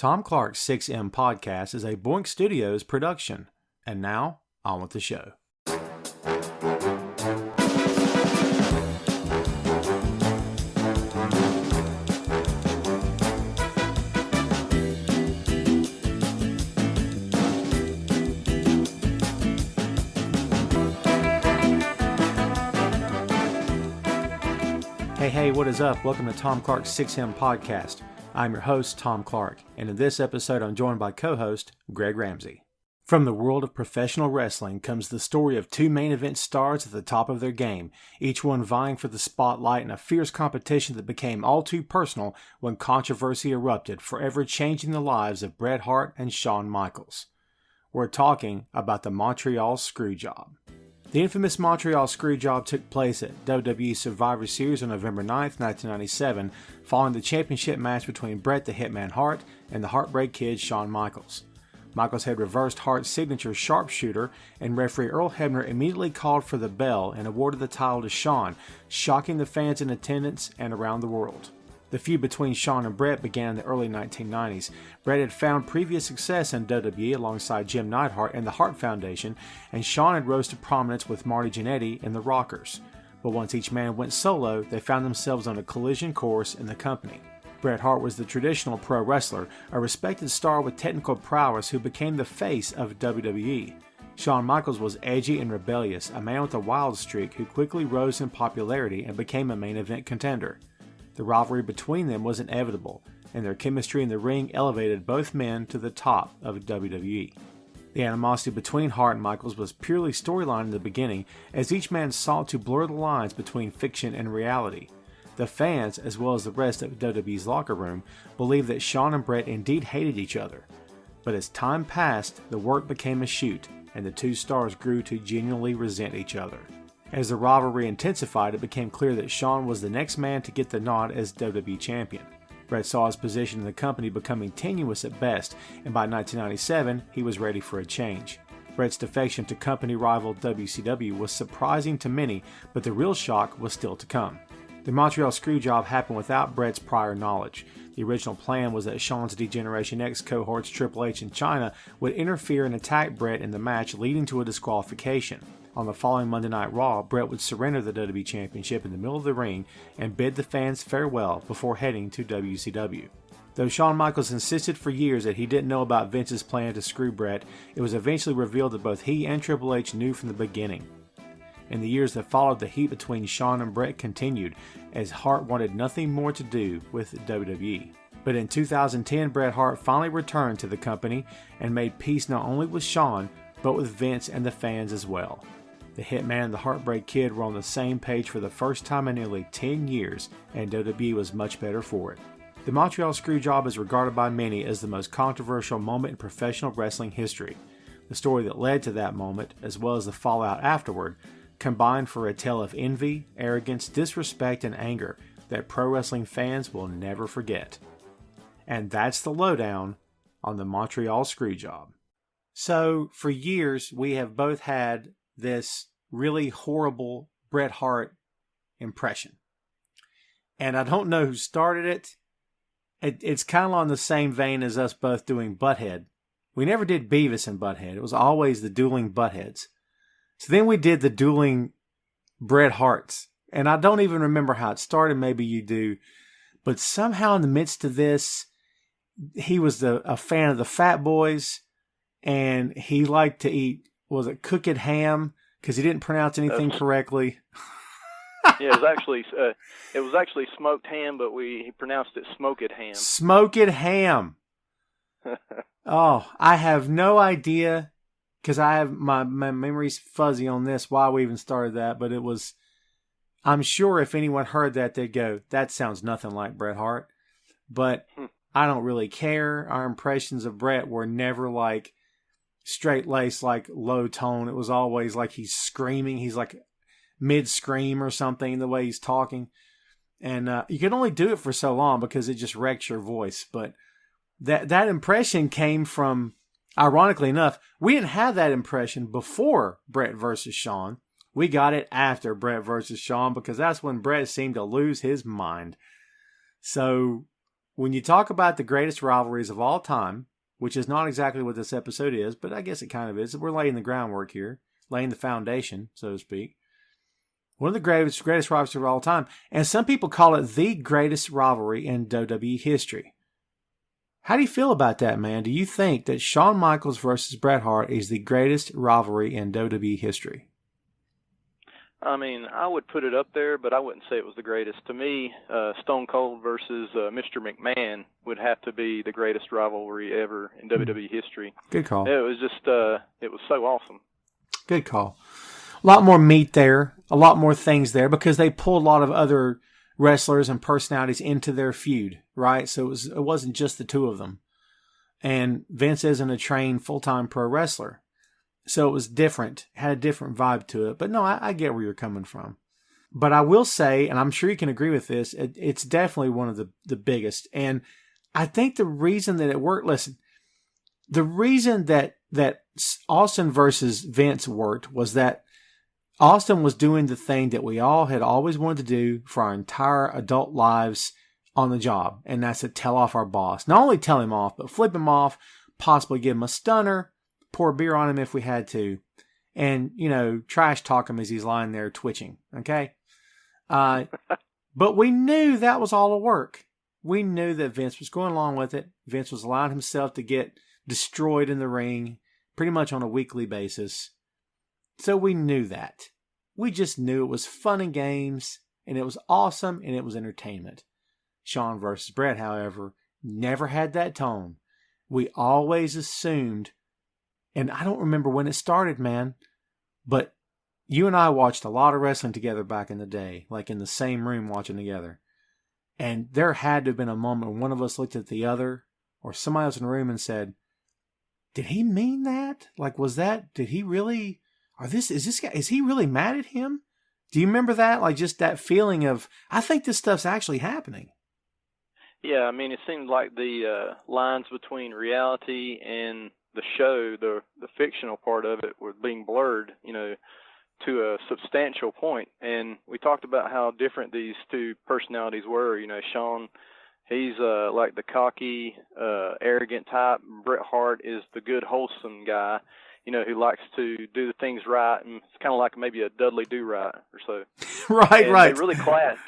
Tom Clark's 6M podcast is a Boink Studios production. And now, on with the show. Hey, what is up? Welcome to Tom Clark's 6M podcast. I'm your host, Tom Clark, and in this episode I'm joined by co-host Mick Ramsey. From the world of professional wrestling comes the story of two main event stars at the top of their game, each one vying for the spotlight in a fierce competition that became all too personal when controversy erupted, forever changing the lives of Bret Hart and Shawn Michaels. We're talking about the Montreal Screwjob. The infamous Montreal Screwjob took place at WWE Survivor Series on November 9th, 1997, following the championship match between Bret the Hitman Hart and the Heartbreak Kid Shawn Michaels. Michaels had reversed Hart's signature sharpshooter, and referee Earl Hebner immediately called for the bell and awarded the title to Shawn, shocking the fans in attendance and around the world. The feud between Shawn and Bret began in the early 1990s. Bret had found previous success in WWE alongside Jim Neidhart and the Hart Foundation, and Shawn had rose to prominence with Marty Jannetty and the Rockers. But once each man went solo, they found themselves on a collision course in the company. Bret Hart was the traditional pro wrestler, a respected star with technical prowess who became the face of WWE. Shawn Michaels was edgy and rebellious, a man with a wild streak who quickly rose in popularity and became a main event contender. The rivalry between them was inevitable, and their chemistry in the ring elevated both men to the top of WWE. The animosity between Hart and Michaels was purely storyline in the beginning, as each man sought to blur the lines between fiction and reality. The fans, as well as the rest of WWE's locker room, believed that Shawn and Bret indeed hated each other. But as time passed, the work became a shoot, and the two stars grew to genuinely resent each other. As the rivalry intensified, it became clear that Shawn was the next man to get the nod as WWE champion. Bret saw his position in the company becoming tenuous at best, and by 1997, he was ready for a change. Bret's defection to company rival WCW was surprising to many, but the real shock was still to come. The Montreal Screwjob happened without Bret's prior knowledge. The original plan was that Shawn's D-Generation X cohorts Triple H and Chyna would interfere and attack Bret in the match, leading to a disqualification. On the following Monday Night Raw, Bret would surrender the WWE Championship in the middle of the ring and bid the fans farewell before heading to WCW. Though Shawn Michaels insisted for years that he didn't know about Vince's plan to screw Bret, it was eventually revealed that both he and Triple H knew from the beginning. In the years that followed, the heat between Shawn and Bret continued, as Hart wanted nothing more to do with WWE. But in 2010, Bret Hart finally returned to the company and made peace not only with Shawn, but with Vince and the fans as well. The Hitman and the Heartbreak Kid were on the same page for the first time in nearly 10 years, and WWE was much better for it. The Montreal Screwjob is regarded by many as the most controversial moment in professional wrestling history. The story that led to that moment, as well as the fallout afterward, combined for a tale of envy, arrogance, disrespect, and anger that pro wrestling fans will never forget. And that's the lowdown on the Montreal Screwjob. So, for years, we have both had this really horrible Bret Hart impression. And I don't know who started it. It's kind of on the same vein as us both doing Butthead. We never did Beavis and Butthead. It was always the dueling Buttheads. So then we did the dueling Bret Harts. And I don't even remember how it started. Maybe you do. But somehow in the midst of this, he was a fan of the Fat Boys. And he liked to eat, was it cooked ham? Because he didn't pronounce anything correctly. Yeah, it was actually smoked ham, but he pronounced it smoked ham. Smoked ham. Oh, I have no idea, because I have my memory's fuzzy on this, why we even started that, but it was, I'm sure if anyone heard that, they'd go, that sounds nothing like Bret Hart. But I don't really care. Our impressions of Bret were never like straight-laced, like low tone. It was always like he's screaming. He's like mid-scream or something, the way he's talking. And you can only do it for so long because it just wrecks your voice. But that impression came from, ironically enough, we didn't have that impression before Bret versus Shawn. We got it after Bret versus Shawn because that's when Bret seemed to lose his mind. So when you talk about the greatest rivalries of all time, which is not exactly what this episode is, but I guess it kind of is. We're laying the groundwork here, laying the foundation, so to speak. One of the greatest rivalries of all time. And some people call it the greatest rivalry in WWE history. How do you feel about that, man? Do you think that Shawn Michaels versus Bret Hart is the greatest rivalry in WWE history? I mean, I would put it up there, but I wouldn't say it was the greatest. To me, Stone Cold versus Mr. McMahon would have to be the greatest rivalry ever in WWE history. Good call. It was just, it was so awesome. Good call. A lot more meat there, a lot more things there, because they pulled a lot of other wrestlers and personalities into their feud, right? So it wasn't just the two of them. And Vince isn't a trained full-time pro wrestler. So it was different, had a different vibe to it. But no, I get where you're coming from. But I will say, and I'm sure you can agree with this, it's definitely one of the biggest. And I think the reason that it worked, listen, the reason that Austin versus Vince worked was that Austin was doing the thing that we all had always wanted to do for our entire adult lives on the job. And that's to tell off our boss. Not only tell him off, but flip him off, possibly give him a stunner, pour beer on him if we had to, and, trash talk him as he's lying there twitching. Okay. But we knew that was all a work. We knew that Vince was going along with it. Vince was allowing himself to get destroyed in the ring pretty much on a weekly basis. So we knew that. We just knew it was fun and games, and it was awesome, and it was entertainment. Shawn versus Bret, however, never had that tone. We always assumed, and I don't remember when it started, man, but you and I watched a lot of wrestling together back in the day, like in the same room watching together. And there had to have been a moment when one of us looked at the other, or somebody else in the room, and said, did he mean that? Like, did he really... is this guy, is he really mad at him? Do you remember that? Like, just that feeling of, I think this stuff's actually happening. Yeah, I mean, it seemed like the lines between reality and the show, the fictional part of it, were being blurred, to a substantial point. And we talked about how different these two personalities were. Shawn, he's like the cocky, arrogant type. Bret Hart is the good, wholesome guy, who likes to do the things right, and it's kind of like maybe a Dudley Do-Right or so. Right. They really clashed.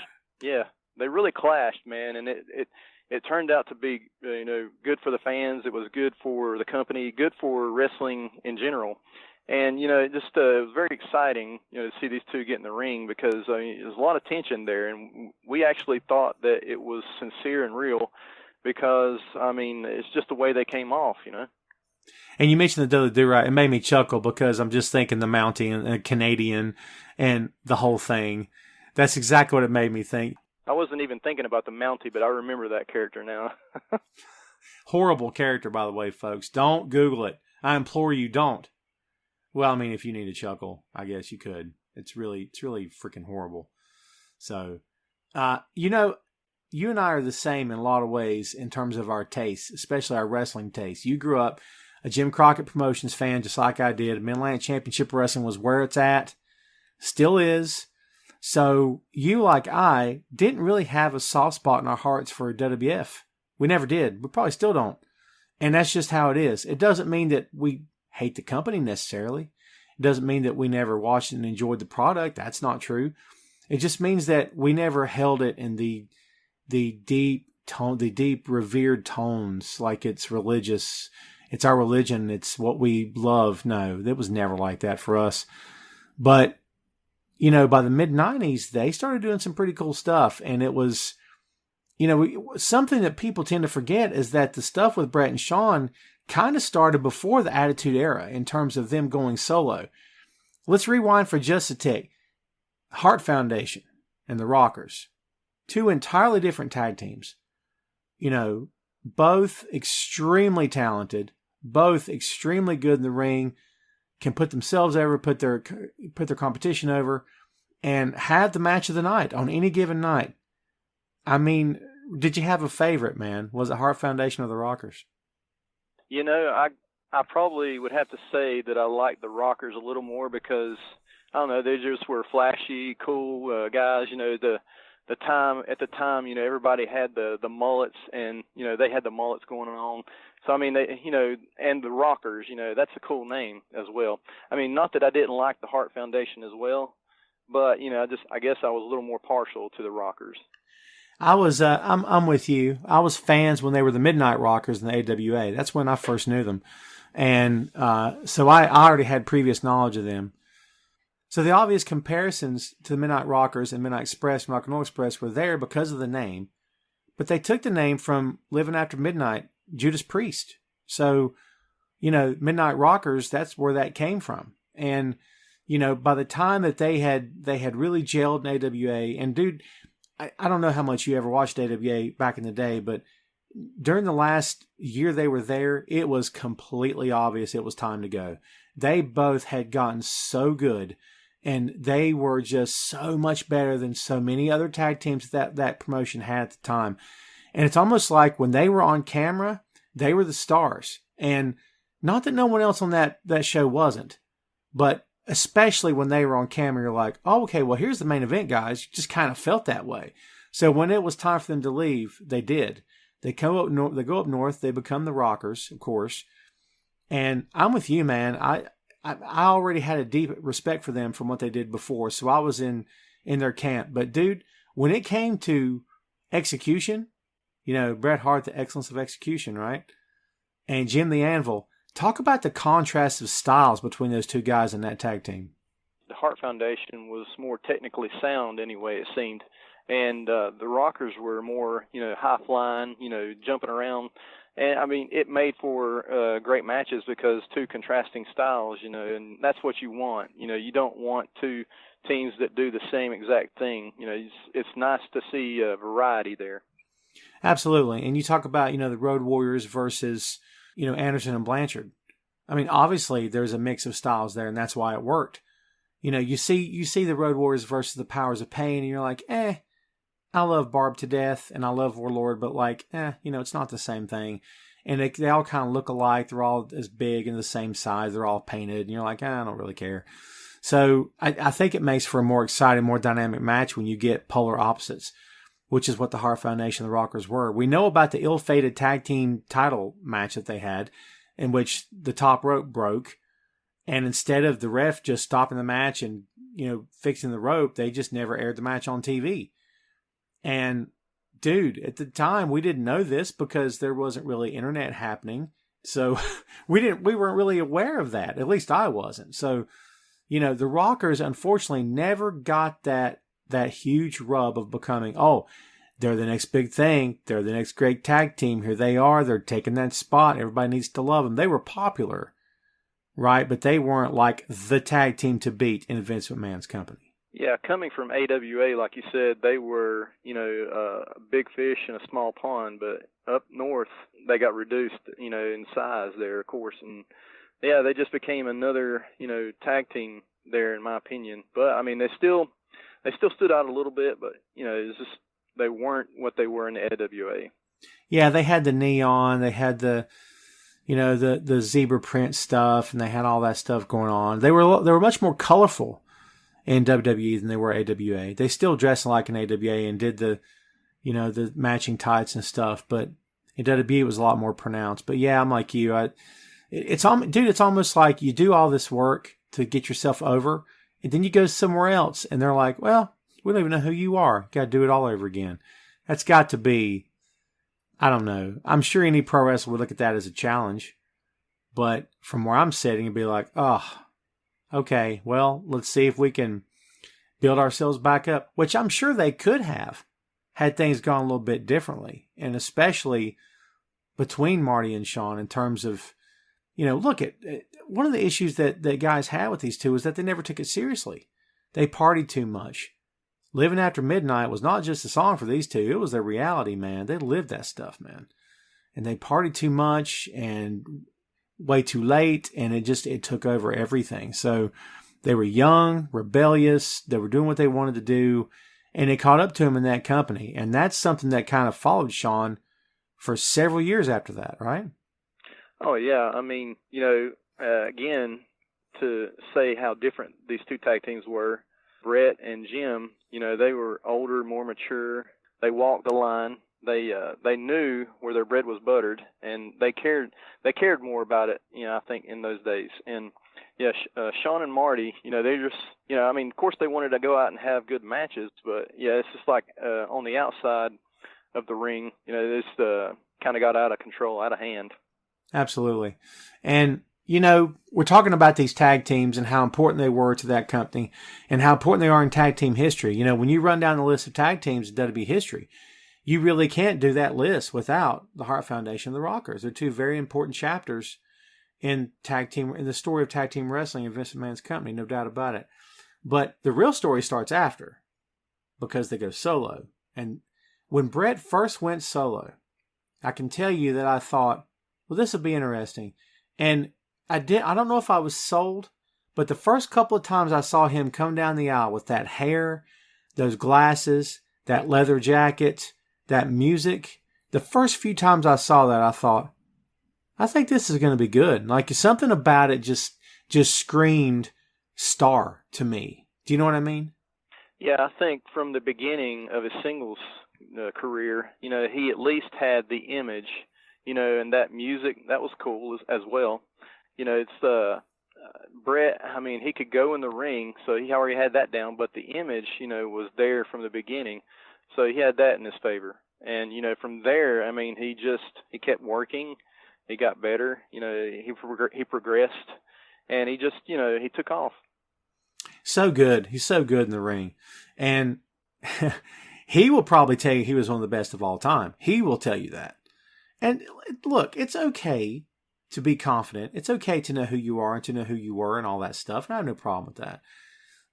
Yeah, they really clashed, man, and it turned out to be, good for the fans. It was good for the company, good for wrestling in general. And, it was very exciting, to see these two get in the ring, because there's a lot of tension there, and we actually thought that it was sincere and real because, it's just the way they came off, And you mentioned the Do-Right. It made me chuckle because I'm just thinking the Mountie and Canadian and the whole thing. That's exactly what it made me think. I wasn't even thinking about the Mountie, but I remember that character now. Horrible character, by the way, folks. Don't Google it. I implore you, don't. Well, if you need a chuckle, I guess you could. It's really freaking horrible. So, you and I are the same in a lot of ways in terms of our tastes, especially our wrestling tastes. You grew up a Jim Crockett Promotions fan, just like I did. Mid-Atlantic Championship Wrestling was where it's at. Still is. So you, like I, didn't really have a soft spot in our hearts for WWF. We never did. We probably still don't. And that's just how it is. It doesn't mean that we hate the company necessarily. It doesn't mean that we never watched and enjoyed the product. That's not true. It just means that we never held it in the deep tone, the deep revered tones, like it's religious. It's our religion. It's what we love. No, it was never like that for us. But, by the mid-90s, they started doing some pretty cool stuff. And it was, something that people tend to forget is that the stuff with Bret and Shawn kind of started before the Attitude Era in terms of them going solo. Let's rewind for just a tick. Hart Foundation and the Rockers. Two entirely different tag teams. Both extremely talented, both extremely good in the ring, can put themselves over, put their competition over, and have the match of the night on any given night. Did you have a favorite, man? Was it Hart Foundation or the Rockers? I probably would have to say that I like the Rockers a little more because, I don't know, they just were flashy, cool guys. at the time, everybody had the mullets, and they had the mullets going on. So I mean, they, and the Rockers, that's a cool name as well. I mean, not that I didn't like the Hart Foundation as well, but I guess I was a little more partial to the Rockers. I'm with you. I was fans when they were the Midnight Rockers in the AWA. That's when I first knew them. And so I already had previous knowledge of them. So the obvious comparisons to the Midnight Rockers and Midnight Express and Rock and Roll Express were there because of the name. But they took the name from Living After Midnight, Judas Priest. So, Midnight Rockers, that's where that came from. And, by the time that they had really gelled in AWA, and dude, I don't know how much you ever watched AWA back in the day, but during the last year they were there, it was completely obvious it was time to go. They both had gotten so good, and they were just so much better than so many other tag teams that promotion had at the time. And it's almost like when they were on camera, they were the stars. And not that no one else on that show wasn't, but especially when they were on camera, you're like, oh, okay, well, here's the main event, guys. You just kind of felt that way. So when it was time for them to leave, they did. They go up north. They become the Rockers, of course. And I'm with you, man. I already had a deep respect for them from what they did before, so I was in their camp. But dude, when it came to execution, Bret Hart, the excellence of execution, right? And Jim the Anvil. Talk about the contrast of styles between those two guys in that tag team. The Hart Foundation was more technically sound anyway, it seemed. And the Rockers were more, high flying, jumping around. And I mean, it made for great matches because two contrasting styles, and that's what you want. You don't want two teams that do the same exact thing. It's nice to see variety there. Absolutely. And you talk about, the Road Warriors versus, Anderson and Blanchard. I mean, obviously there's a mix of styles there, and that's why it worked. You see the Road Warriors versus the Powers of Pain, and you're like, I love Barb to death, and I love Warlord, but it's not the same thing. And they all kind of look alike. They're all as big and the same size. They're all painted, and you're like, I don't really care. So I think it makes for a more exciting, more dynamic match when you get polar opposites, which is what the Hart Foundation and the Rockers were. We know about the ill-fated tag team title match that they had, in which the top rope broke, and instead of the ref just stopping the match and fixing the rope, they just never aired the match on TV. And dude, at the time we didn't know this because there wasn't really internet happening, so we weren't really aware of that. At least I wasn't. So the Rockers unfortunately never got that huge rub of becoming, they're the next big thing. They're the next great tag team. Here they are. They're taking that spot. Everybody needs to love them. They were popular, right? But they weren't like the tag team to beat in Vince McMahon's company. Yeah, coming from AWA, like you said, they were, a big fish in a small pond, but up north, they got reduced, in size there, of course. And yeah, they just became another, tag team there, in my opinion. But I mean, they still stood out a little bit, but it's just they weren't what they were in the AWA. Yeah, they had the neon, they had the the zebra print stuff, and they had all that stuff going on. They were much more colorful in WWE than they were AWA. They still dressed like an AWA and did the the matching tights and stuff, but in WWE it was a lot more pronounced. But yeah, I'm like you. It's almost like you do all this work to get yourself over, and then you go somewhere else, and they're like, well, we don't even know who you are. Got to do it all over again. That's got to be, I don't know. I'm sure any pro wrestler would look at that as a challenge. But from where I'm sitting, it'd be like, oh, okay, well, let's see if we can build ourselves back up, which I'm sure they could have had things gone a little bit differently. And especially between Marty and Shawn in terms of, look at one of the issues that guys had with these two is that they never took it seriously. They partied too much. Living After Midnight was not just a song for these two. It was their reality, man. They lived that stuff, man. And they partied too much and way too late, and it took over everything. So they were young, rebellious. They were doing what they wanted to do, and it caught up to them in that company. And that's something that kind of followed Shawn for several years after that, right? Oh, yeah. I mean, again, to say how different these two tag teams were, Bret and Jim, they were older, more mature. They walked the line. They knew where their bread was buttered, and they cared more about it, I think, in those days. And yeah, Shawn and Marty, they just, of course they wanted to go out and have good matches, but yeah, it's just like on the outside of the ring, this kind of got out of control, out of hand. Absolutely. And we're talking about these tag teams and how important they were to that company and how important they are in tag team history. When you run down the list of tag teams in WWE history, you really can't do that list without the Hart Foundation and the Rockers. They're two very important chapters in the story of tag team wrestling in Vince McMahon's company, no doubt about it. But the real story starts after, because they go solo. And when Bret first went solo, I can tell you that I thought, well, this will be interesting. And I don't know if I was sold, but the first couple of times I saw him come down the aisle with that hair, those glasses, that leather jacket, that music, the first few times I saw that, I thought, I think this is going to be good. Like, something about it just screamed star to me. Do you know what I mean? Yeah, I think from the beginning of his singles career, he at least had the image, and that music, that was cool as well. It's Bret, he could go in the ring, so he already had that down, but the image, was there from the beginning. So he had that in his favor. And, from there, he kept working. He got better. He progressed. And he just, he took off. So good. He's so good in the ring. And he will probably tell you he was one of the best of all time. He will tell you that. And look, it's okay to be confident. It's okay to know who you are and to know who you were and all that stuff. And I have no problem with that.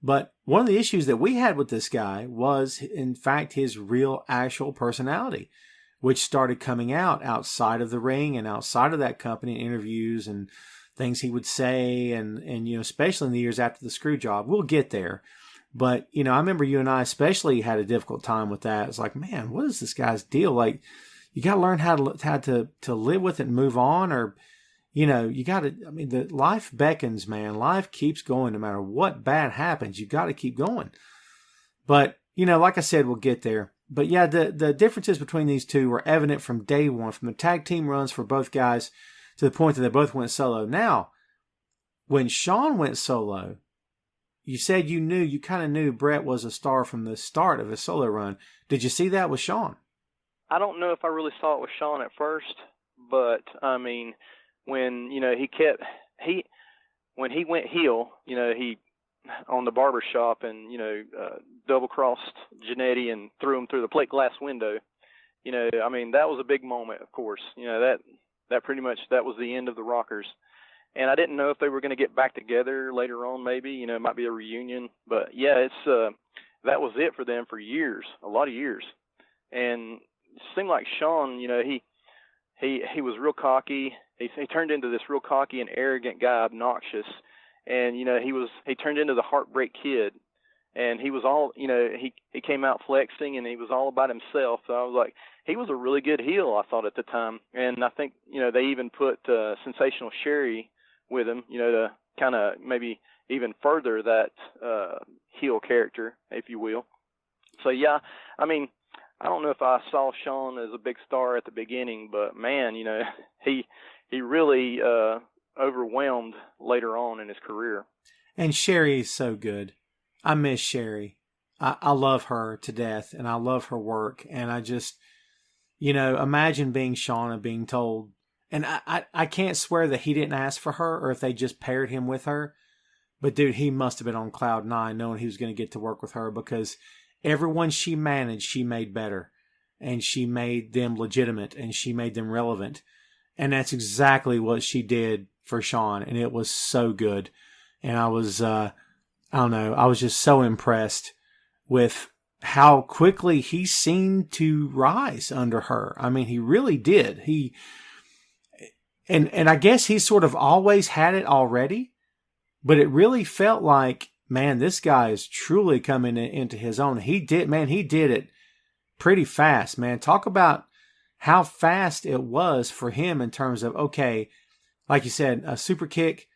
But one of the issues that we had with this guy was, in fact, his real, actual personality, which started coming out outside of the ring and outside of that company in interviews and things he would say, and especially in the years after the Screwjob. We'll get there. But, I remember you and I especially had a difficult time with that. It's like, man, what is this guy's deal? Like, you got to learn how to live with it and move on, or, you got to, the life beckons, man. Life keeps going no matter what bad happens. You got to keep going. But, like I said, we'll get there. But yeah, the differences between these two were evident from day one, from the tag team runs for both guys to the point that they both went solo. Now, when Shawn went solo, you said you kind of knew Bret was a star from the start of his solo run. Did you see that with Shawn? I don't know if I really saw it with Shawn at first, but when when he went heel, he on the barber shop and double crossed Jannetty and threw him through the plate glass window. That was a big moment, of course. That pretty much, that was the end of the Rockers. And I didn't know if they were going to get back together later on, maybe, it might be a reunion. But yeah, it's that was it for them for years, a lot of years. And it seemed like Shawn, he was real cocky. He turned into this real cocky and arrogant guy, obnoxious. And, he turned into the Heartbreak Kid. And he was all, he came out flexing and he was all about himself. So I was like, he was a really good heel, I thought, at the time. And I think, they even put Sensational Sherry with him, to kind of maybe even further that heel character, if you will. So, yeah, I don't know if I saw Shawn as a big star at the beginning, but, man, he really overwhelmed later on in his career. And Sherry is so good. I miss Sherry. I love her to death, and I love her work. And I just, imagine being Shawn and being told, and I can't swear that he didn't ask for her or if they just paired him with her. But, dude, he must have been on cloud nine knowing he was going to get to work with her, because everyone she managed, she made better. And she made them legitimate, and she made them relevant. And that's exactly what she did for Shawn. And it was so good. And I was, I was just so impressed with how quickly he seemed to rise under her. He really did. And I guess he sort of always had it already, but it really felt like, man, this guy is truly coming into his own. He did it pretty fast, man. Talk about how fast it was for him in terms of, okay, like you said, a super kick,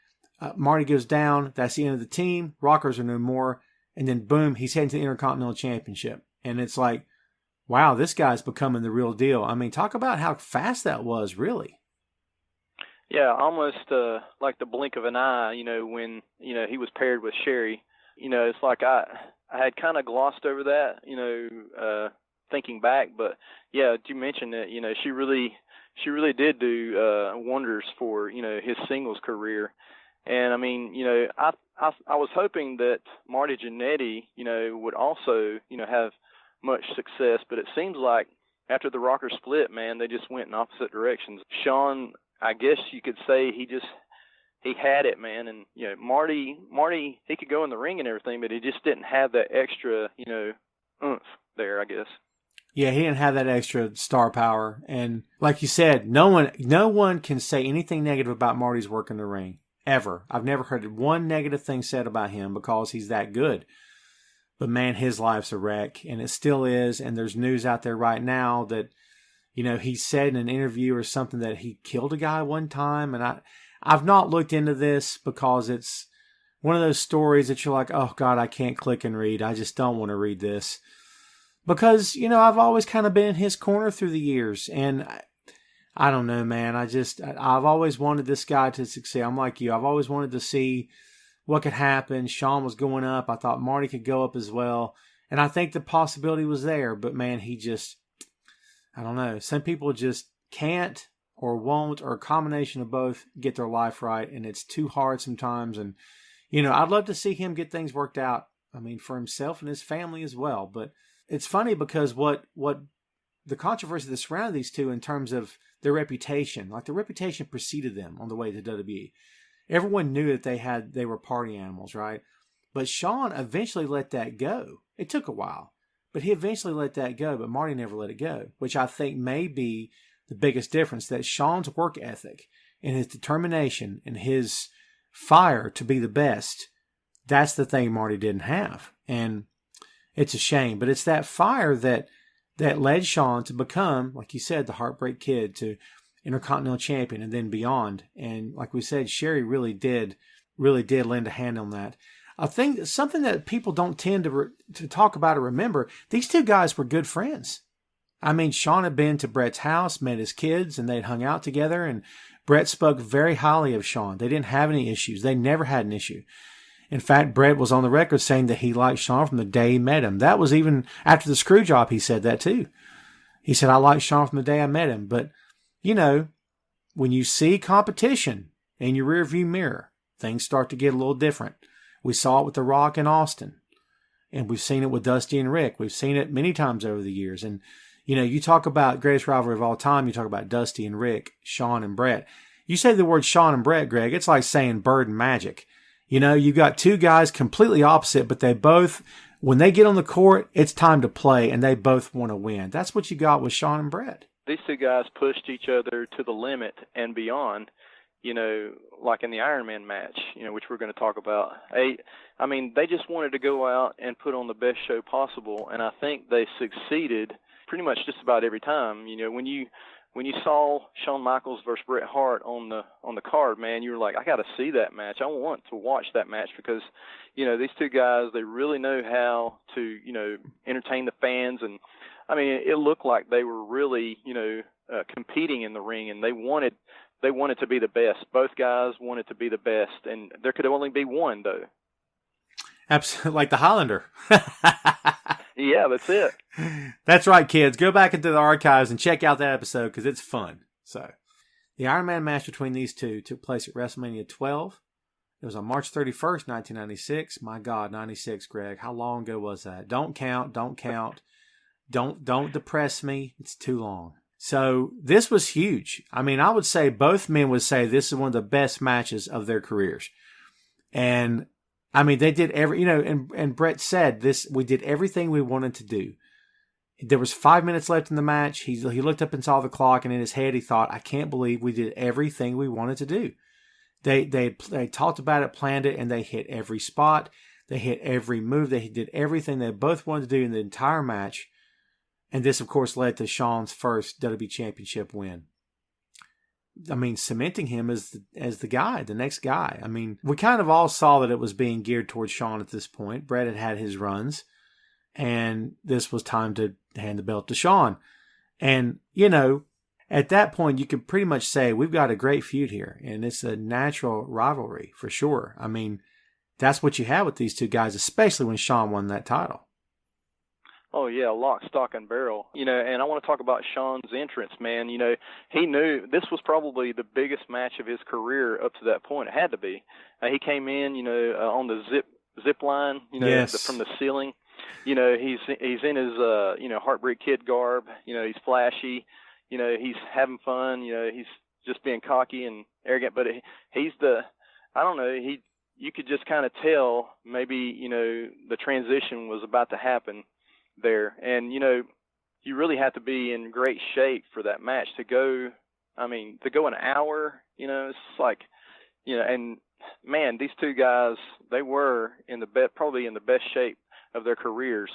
Marty goes down. That's the end of the team. Rockers are no more. and then boom, he's heading to the Intercontinental Championship. And it's like, wow, this guy's becoming the real deal. I mean, talk about how fast that was, really. Yeah, almost like the blink of an eye, when, he was paired with Sherry. It's like I had kind of glossed over that, thinking back. But, yeah, you mentioned that, she really did do wonders for, his singles career. And, I mean, I was hoping that Marty Jannetty, would also, have much success. But it seems like after the Rocker split, man, they just went in opposite directions. Shawn, I guess you could say he had it, man. And, Marty, he could go in the ring and everything, but he just didn't have that extra, oomph there, I guess. Yeah, he didn't have that extra star power. And like you said, no one can say anything negative about Marty's work in the ring, ever. I've never heard one negative thing said about him because he's that good. But man, his life's a wreck, and it still is. And there's news out there right now that, he said in an interview or something that he killed a guy one time. And I've not looked into this because it's one of those stories that you're like, oh God, I can't click and read. I just don't want to read this. Because, I've always kind of been in his corner through the years. And I don't know, man. I've always wanted this guy to succeed. I'm like you. I've always wanted to see what could happen. Shawn was going up. I thought Marty could go up as well. And I think the possibility was there. But, man, I don't know. Some people just can't or won't, or a combination of both, get their life right. And it's too hard sometimes. And, I'd love to see him get things worked out. I mean, for himself and his family as well. But it's funny because what the controversy that surrounded these two in terms of their reputation, like the reputation preceded them on the way to WWE. Everyone knew that they were party animals, right? But Shawn eventually let that go. It took a while, but he eventually let that go. But Marty never let it go, which I think may be the biggest difference. That Shawn's work ethic and his determination and his fire to be the best, that's the thing Marty didn't have. And it's a shame, but it's that fire that led Shawn to become, like you said, the Heartbreak Kid, to Intercontinental Champion and then beyond. And like we said, Sherry really did lend a hand on that. I think something that people don't tend to talk about or remember, these two guys were good friends. I mean, Shawn had been to Bret's house, met his kids, and they'd hung out together, and Bret spoke very highly of Shawn. They didn't have any issues. They never had an issue. In fact, Bret was on the record saying that he liked Shawn from the day he met him. That was even after the Screwjob, he said that too. He said, I liked Shawn from the day I met him. But, when you see competition in your rearview mirror, things start to get a little different. We saw it with The Rock and Austin, and we've seen it with Dusty and Rick. We've seen it many times over the years. And, you talk about greatest rivalry of all time. You talk about Dusty and Rick, Shawn and Bret. You say the word Shawn and Bret, Greg, it's like saying Bird and Magic. You got two guys completely opposite, but they both, when they get on the court, it's time to play, and they both want to win. That's what you got with Shawn and Bret. These two guys pushed each other to the limit and beyond, like in the Iron Man match, which we're going to talk about. I mean, they just wanted to go out and put on the best show possible, and I think they succeeded pretty much just about every time. When you saw Shawn Michaels versus Bret Hart on the card, man, you were like, I got to see that match. I want to watch that match because, these two guys, they really know how to, entertain the fans. And, I mean, it looked like they were really, competing in the ring, and they wanted to be the best. Both guys wanted to be the best, and there could only be one, though. Absolutely, like the Highlander. Yeah, that's it. That's right, kids. Go back into the archives and check out that episode because it's fun. So, the Iron Man match between these two took place at WrestleMania 12. It was on March 31st, 1996. My God, 96, Greg. How long ago was that? Don't count. Don't depress me. It's too long. So, this was huge. I mean, I would say both men would say this is one of the best matches of their careers. And I mean, they did and Bret said this, we did everything we wanted to do. There was 5 minutes left in the match. He looked up and saw the clock, and in his head he thought, I can't believe we did everything we wanted to do. They talked about it, planned it, and they hit every spot. They hit every move. They did everything they both wanted to do in the entire match. And this, of course, led to Shawn's first WWE Championship win. cementing him as the guy, the next guy. I mean, we kind of all saw that it was being geared towards Shawn at this point. Bret had had his runs, and this was time to hand the belt to Shawn. And, at that point, you could pretty much say we've got a great feud here, and it's a natural rivalry for sure. I mean, that's what you have with these two guys, especially when Shawn won that title. Oh, yeah, lock, stock, and barrel. And I want to talk about Shawn's entrance, man. He knew this was probably the biggest match of his career up to that point. It had to be. He came in, on the zip line, yes. From the ceiling. He's in his, Heartbreak Kid garb. He's flashy. He's having fun. He's just being cocky and arrogant. But you could just kind of tell maybe, the transition was about to happen there. And, you really have to be in great shape for that match to go an hour, it's like, and man, these two guys, they were probably in the best shape of their careers,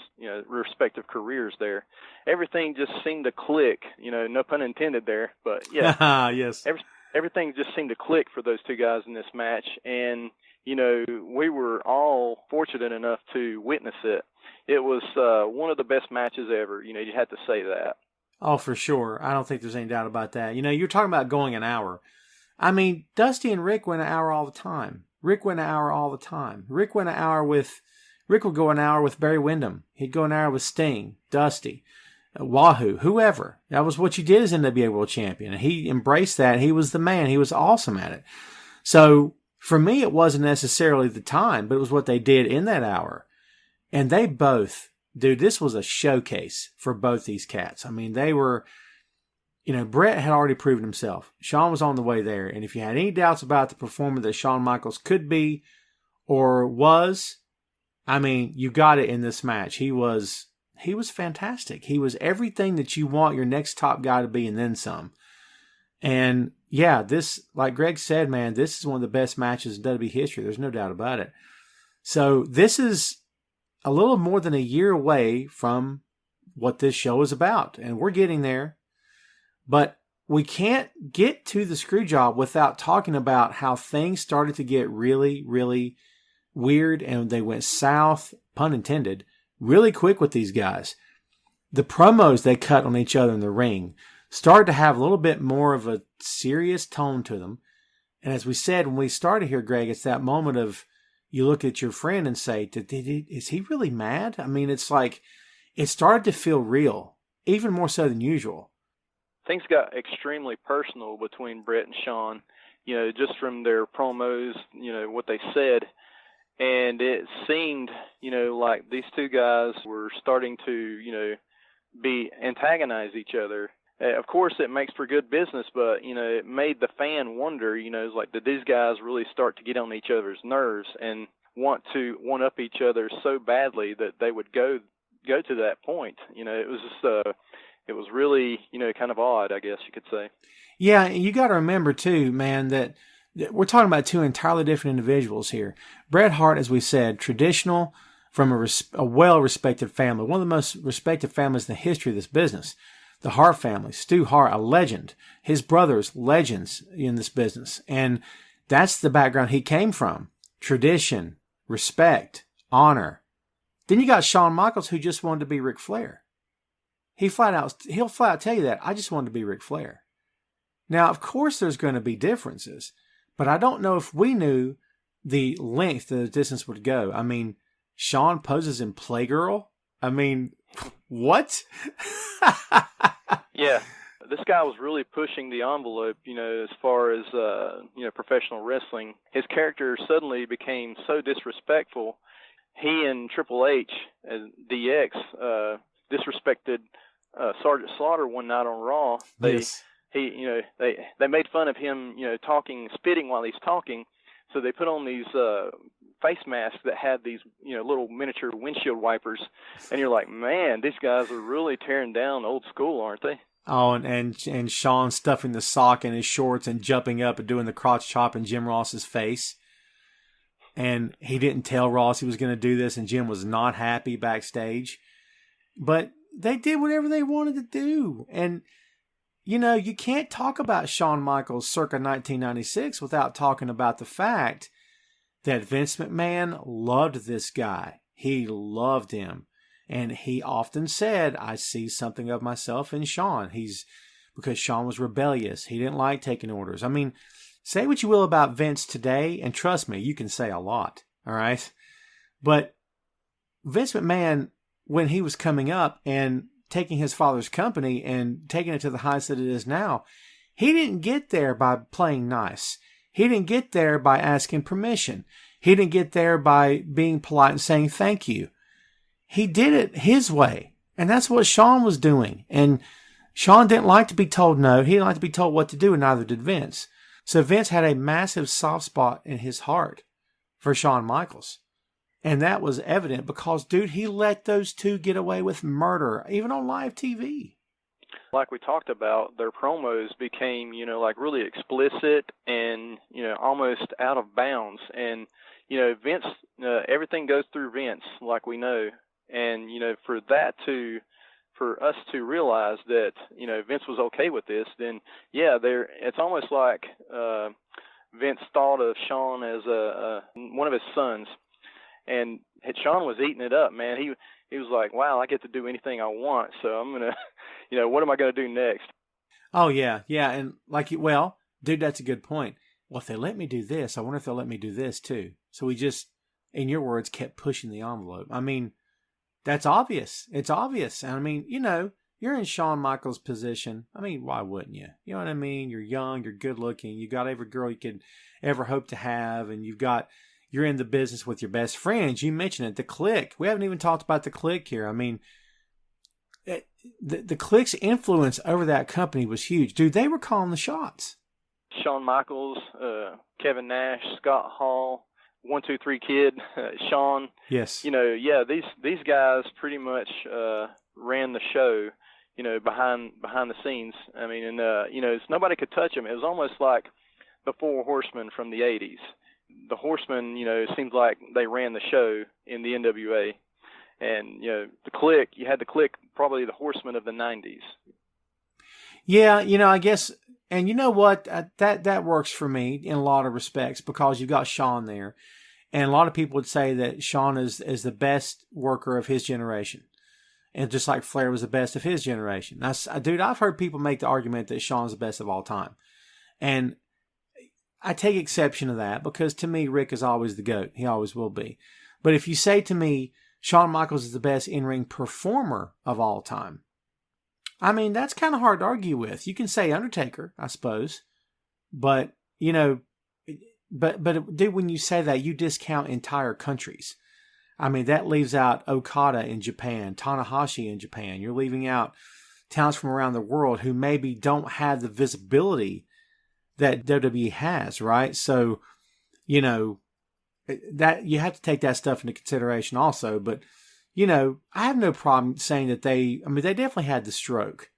respective careers there. Everything just seemed to click, no pun intended there, but yeah. Yes. Everything just seemed to click for those two guys in this match. And, we were all fortunate enough to witness it. It was one of the best matches ever. You had to say that. Oh, for sure. I don't think there's any doubt about that. You're talking about going an hour. I mean, Dusty and Rick went an hour all the time. Rick would go an hour with Barry Windham. He'd go an hour with Sting, Dusty, Wahoo, whoever. That was what you did as NWA World Champion. And he embraced that. He was the man. He was awesome at it. So for me, it wasn't necessarily the time, but it was what they did in that hour. And they both, dude, this was a showcase for both these cats. I mean, they were, Bret had already proven himself. Shawn was on the way there. And if you had any doubts about the performer that Shawn Michaels could be or was, you got it in this match. He was fantastic. He was everything that you want your next top guy to be and then some. And yeah, this, like Greg said, man, this is one of the best matches in WWE history. There's no doubt about it. So this is a little more than a year away from what this show is about. And we're getting there. But we can't get to the Screwjob without talking about how things started to get really, really weird, and they went south, pun intended, really quick with these guys. The promos they cut on each other in the ring started to have a little bit more of a serious tone to them. And as we said when we started here, Greg, it's that moment of you look at your friend and say, is he really mad? It's like it started to feel real, even more so than usual. Things got extremely personal between Bret and Shawn, just from their promos, what they said. And it seemed, like these two guys were starting to, antagonize each other. Of course, it makes for good business, but, it made the fan wonder, it's like, did these guys really start to get on each other's nerves and want to one-up each other so badly that they would go to that point? It was just, it was really, kind of odd, I guess you could say. Yeah, you got to remember, too, man, that we're talking about two entirely different individuals here. Bret Hart, as we said, traditional from a well-respected family, one of the most respected families in the history of this business. The Hart family, Stu Hart, a legend. His brothers, legends in this business. And that's the background he came from. Tradition, respect, honor. Then you got Shawn Michaels, who just wanted to be Ric Flair. He'll flat out tell you that. I just wanted to be Ric Flair. Now, of course, there's going to be differences, but I don't know if we knew the length that the distance would go. Shawn poses in Playgirl. What? Yeah, this guy was really pushing the envelope, as far as, professional wrestling. His character suddenly became so disrespectful. He and Triple H, DX, disrespected Sergeant Slaughter one night on Raw. They made fun of him, spitting while he's talking. So they put on these face masks that had these, little miniature windshield wipers. And you're like, man, these guys are really tearing down old school, aren't they? Oh, and Shawn stuffing the sock in his shorts and jumping up and doing the crotch chop in Jim Ross's face. And he didn't tell Ross he was going to do this, and Jim was not happy backstage. But they did whatever they wanted to do. And, you can't talk about Shawn Michaels circa 1996 without talking about the fact that Vince McMahon loved this guy. He loved him. And he often said, I see something of myself in Shawn. Because Shawn was rebellious. He didn't like taking orders. I mean, say what you will about Vince today, and trust me, you can say a lot. All right. But Vince McMahon, when he was coming up and taking his father's company and taking it to the heights that it is now, he didn't get there by playing nice. He didn't get there by asking permission. He didn't get there by being polite and saying thank you. He did it his way. And that's what Shawn was doing. And Shawn didn't like to be told no. He didn't like to be told what to do, and neither did Vince. So Vince had a massive soft spot in his heart for Shawn Michaels. And that was evident because, dude, he let those two get away with murder, even on live TV. Like we talked about, their promos became, like really explicit and, almost out of bounds. And, Vince, everything goes through Vince, like we know. And, for us to realize that, Vince was okay with this, then, it's almost like Vince thought of Shawn as one of his sons. And Shawn was eating it up, man. He was like, wow, I get to do anything I want, so I'm going to, what am I going to do next? Oh, yeah. And dude, that's a good point. Well, if they let me do this, I wonder if they'll let me do this too. So we just, in your words, kept pushing the envelope. I mean, that's obvious. It's obvious. And I mean, you're in Shawn Michaels' position. I mean, why wouldn't you? You know what I mean? You're young, you're good looking, you got every girl you could ever hope to have, and you're in the business with your best friends. You mentioned it, the Clique. We haven't even talked about the Clique here. I mean, the Clique's influence over that company was huge. Dude, they were calling the shots. Shawn Michaels, Kevin Nash, Scott Hall, 1, 2, 3 Kid, Shawn. Yes. These guys pretty much ran the show, behind the scenes. I mean, and nobody could touch them. It was almost like the Four Horsemen from the 80s. The Horsemen, it seems like they ran the show in the NWA. And, the Clique, you had the Clique, probably the Horsemen of the 90s. Yeah, I guess, and you know what? That works for me in a lot of respects because you've got Shawn there. And a lot of people would say that Shawn is the best worker of his generation. And just like Flair was the best of his generation. Dude, I've heard people make the argument that Shawn's the best of all time. And I take exception to that because to me, Rick is always the GOAT. He always will be. But if you say to me, Shawn Michaels is the best in-ring performer of all time, I mean, that's kind of hard to argue with. You can say Undertaker, I suppose. But, but dude, when you say that, you discount entire countries. I mean, that leaves out Okada in Japan, Tanahashi in Japan. You're leaving out talents from around the world who maybe don't have the visibility that WWE has, right? So, that you have to take that stuff into consideration also. But, I have no problem saying that they definitely had the stroke.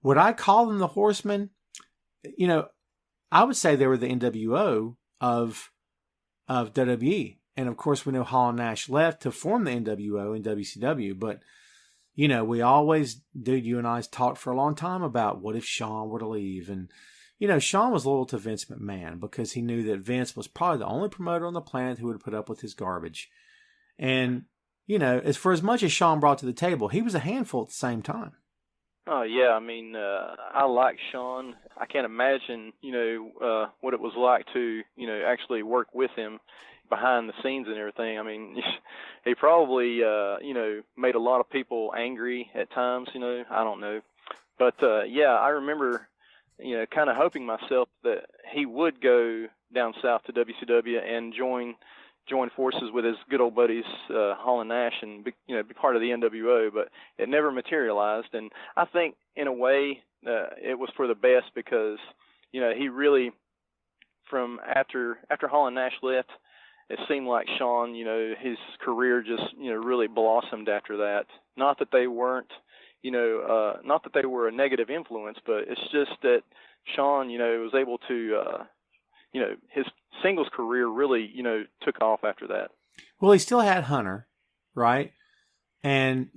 Would I call them the Horsemen? I would say they were the NWO of WWE. And of course, we know Hall and Nash left to form the NWO in WCW. But, we always, dude, you and I talked for a long time about what if Shawn were to leave. And, Shawn was loyal to Vince McMahon because he knew that Vince was probably the only promoter on the planet who would put up with his garbage. And, as much as Shawn brought to the table, he was a handful at the same time. Oh, yeah. I mean, I like Shawn. I can't imagine, what it was like to, actually work with him behind the scenes and everything. I mean, he probably, made a lot of people angry at times, I don't know. But, I remember, kind of hoping myself that he would go down south to WCW and join forces with his good old buddies Hall and Nash and be part of the NWO, but it never materialized. And I think in a way it was for the best because he really, from after Hall and Nash left, it seemed like Shawn, his career just really blossomed after that. Not that they weren't, not that they were a negative influence, but it's just that Shawn, was able to, his singles career really, took off after that. Well, he still had Hunter, right? And,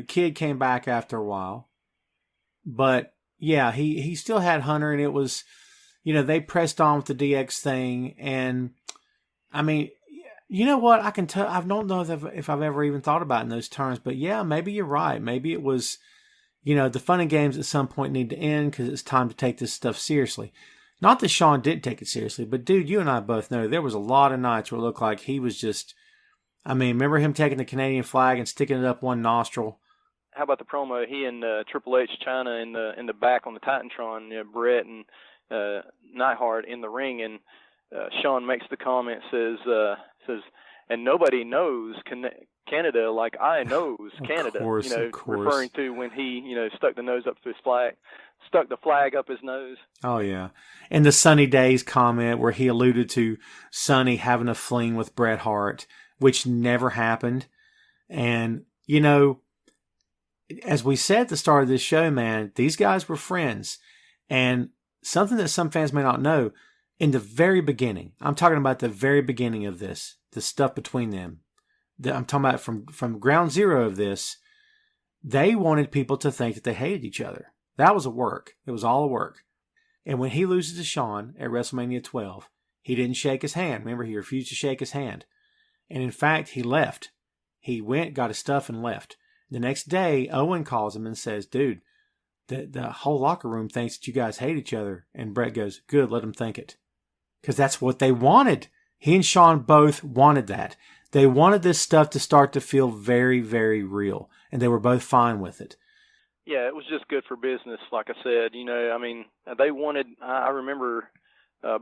Kid came back after a while. But, yeah, he still had Hunter, and it was, they pressed on with the DX thing, and I mean, you know what? I can tell. I don't know if I've ever even thought about it in those terms, but yeah, maybe you're right. Maybe it was, the fun and games at some point need to end because it's time to take this stuff seriously. Not that Shawn didn't take it seriously, but dude, you and I both know there was a lot of nights where it looked like he was just. I mean, remember him taking the Canadian flag and sticking it up one nostril? How about the promo? He and Triple H China in the back on the Titantron, Bret and Neidhart in the ring, and Shawn makes the comment, says, and nobody knows Canada like I knows Canada. Of course. Referring to when he, stuck the nose up to his flag, stuck the flag up his nose. Oh yeah, and the Sunny Days comment where he alluded to Sunny having a fling with Bret Hart, which never happened, and as we said at the start of this show, man, these guys were friends, and something that some fans may not know. In the very beginning, I'm talking about the very beginning of this, the stuff between them. I'm talking about from ground zero of this, they wanted people to think that they hated each other. That was a work. It was all a work. And when he loses to Shawn at WrestleMania 12, he didn't shake his hand. Remember, he refused to shake his hand. And in fact, he left. He went, got his stuff, and left. The next day, Owen calls him and says, dude, the whole locker room thinks that you guys hate each other. And Bret goes, good, let them think it. Because that's what they wanted. He and Shawn both wanted that. They wanted this stuff to start to feel very, very real. And they were both fine with it. Yeah, it was just good for business, like I said. They wanted, I remember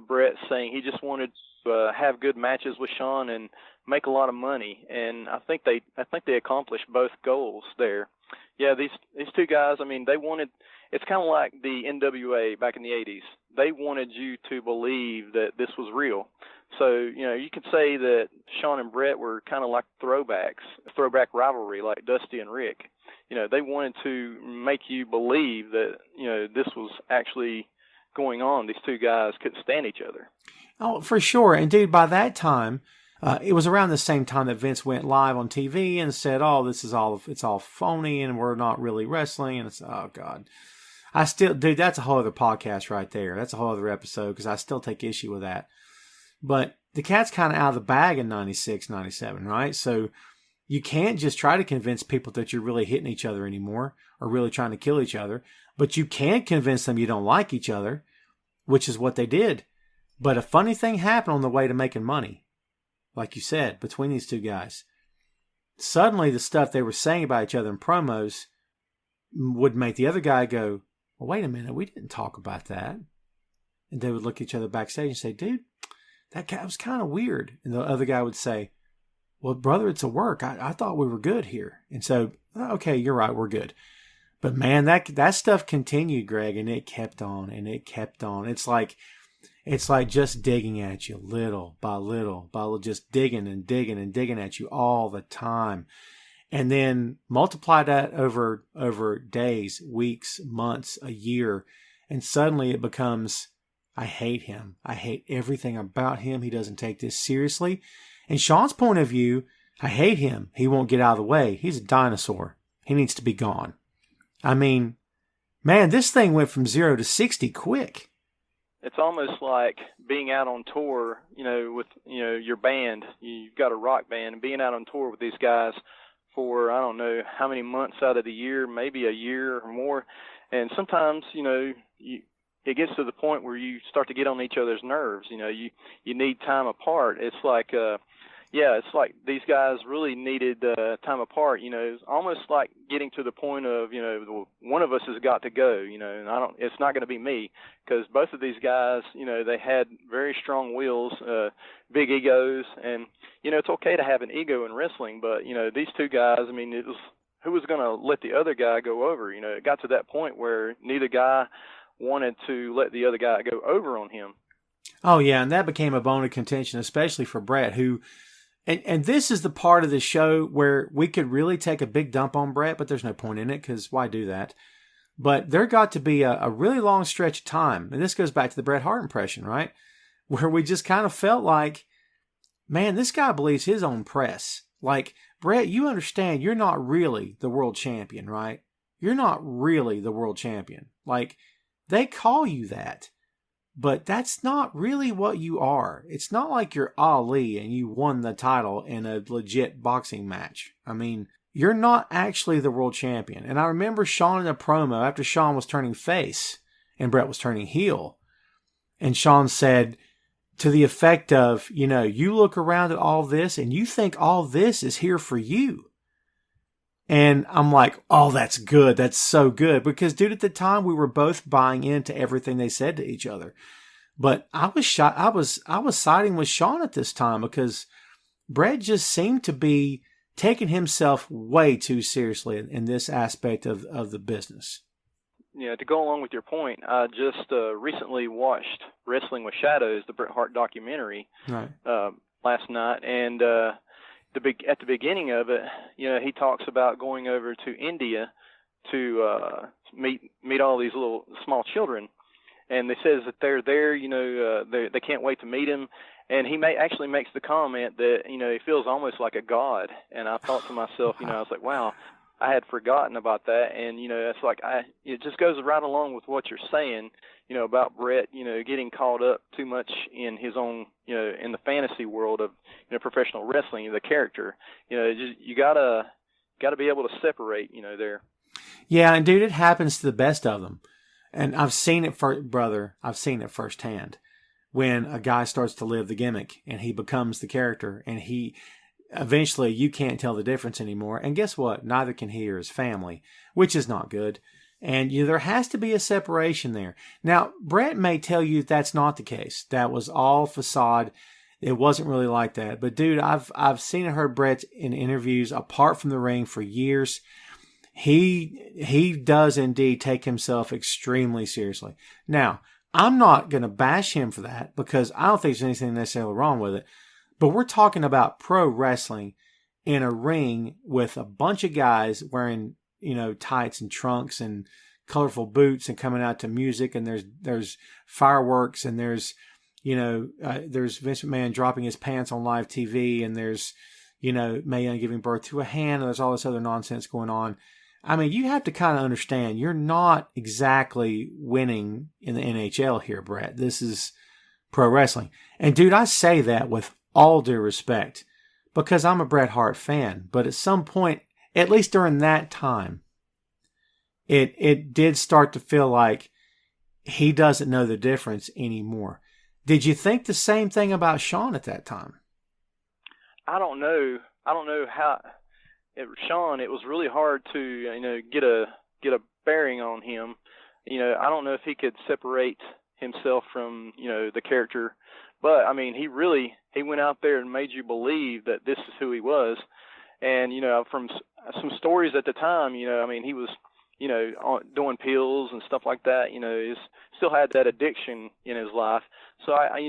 Bret saying he just wanted to have good matches with Shawn and make a lot of money. And I think they accomplished both goals there. Yeah, these two guys, they wanted, it's kind of like the NWA back in the 80s. They wanted you to believe that this was real. So, you could say that Shawn and Bret were kind of like throwback rivalry, like Dusty and Rick. They wanted to make you believe that, this was actually going on. These two guys couldn't stand each other. Oh, for sure. And dude, by that time, it was around the same time that Vince went live on TV and said, oh, it's all phony and we're not really wrestling. And it's, oh God. Dude, that's a whole other podcast right there. That's a whole other episode because I still take issue with that. But the cat's kind of out of the bag in 96, 97, right? So you can't just try to convince people that you're really hitting each other anymore or really trying to kill each other. But you can convince them you don't like each other, which is what they did. But a funny thing happened on the way to making money. Like you said, between these two guys. Suddenly the stuff they were saying about each other in promos would make the other guy go, well, wait a minute, we didn't talk about that. And they would look at each other backstage and say, dude, that guy was kind of weird. And the other guy would say, well, brother, it's a work. I thought we were good here. And so, okay, you're right, we're good. But man, that stuff continued, Greg, and it kept on and it kept on. It's like just digging at you little by little, just digging and digging and digging at you all the time. And then multiply that over days, weeks, months, a year. And suddenly it becomes, I hate him. I hate everything about him. He doesn't take this seriously. And Shawn's point of view, I hate him. He won't get out of the way. He's a dinosaur. He needs to be gone. I mean, man, this thing went from 0 to 60 quick. It's almost like being out on tour, with, your band. You've got a rock band, and being out on tour with these guys for, I don't know how many months out of the year, maybe a year or more. And sometimes, it gets to the point where you start to get on each other's nerves. You need time apart. It's like, it's like these guys really needed time apart. It's almost like getting to the point of, one of us has got to go, and it's not going to be me, because both of these guys, they had very strong wills, big egos, and, it's okay to have an ego in wrestling, but, these two guys, it was, who was going to let the other guy go over? It got to that point where neither guy wanted to let the other guy go over on him. Oh, yeah, and that became a bone of contention, especially for Bret, who... And this is the part of the show where we could really take a big dump on Bret, but there's no point in it because why do that? But there got to be a really long stretch of time, and this goes back to the Bret Hart impression, right? Where we just kind of felt like, man, this guy believes his own press. Like, Bret, you understand you're not really the world champion, right? you're not really the world champion. Like, they call you that, but that's not really what you are. It's not like you're Ali and you won the title in a legit boxing match. I mean, you're not actually the world champion. And I remember Shawn in a promo after Shawn was turning face and Bret was turning heel. And Shawn said to the effect of, you look around at all this and you think all this is here for you. And I'm like, oh, that's good. That's so good. Because, dude, at the time we were both buying into everything they said to each other. But I was siding with Shawn at this time because Bret just seemed to be taking himself way too seriously in this aspect of the business. Yeah, to go along with your point, I just recently watched Wrestling with Shadows, the Bret Hart documentary, right, last night, and at the beginning of it, he talks about going over to India to meet all these little small children, and they says that they're there, they can't wait to meet him, and he actually makes the comment that he feels almost like a god, and I thought to myself, I was like, wow, I had forgotten about that, and it's like it just goes right along with what you're saying, about Bret, getting caught up too much in his own, in the fantasy world of professional wrestling, the character. You gotta be able to separate, there. Yeah, and dude, it happens to the best of them, and I've seen it, brother. I've seen it firsthand when a guy starts to live the gimmick and he becomes the character, and eventually you can't tell the difference anymore. And guess what? Neither can he or his family, which is not good. And there has to be a separation there. Now, Bret may tell you that's not the case. That was all facade. It wasn't really like that. But dude, I've seen and heard Bret in interviews apart from the ring for years. He does indeed take himself extremely seriously. Now, I'm not going to bash him for that because I don't think there's anything necessarily wrong with it. But we're talking about pro wrestling in a ring with a bunch of guys wearing, tights and trunks and colorful boots and coming out to music, and there's fireworks, and there's Vince McMahon dropping his pants on live TV, and there's, Mae Young giving birth to a hand, and there's all this other nonsense going on. I mean, you have to kind of understand you're not exactly winning in the NHL here, Bret. This is pro wrestling. And dude, I say that with all due respect because I'm a Bret Hart fan. But at some point, at least during that time, it did start to feel like he doesn't know the difference anymore. Did you think the same thing about Shawn at that time? I don't know how. Shawn, it was really hard to get a bearing on him. I don't know if he could separate himself from the character, but I mean he went out there and made you believe that this is who he was. And from some stories at the time, he was doing pills and stuff like that. He still had that addiction in his life. So I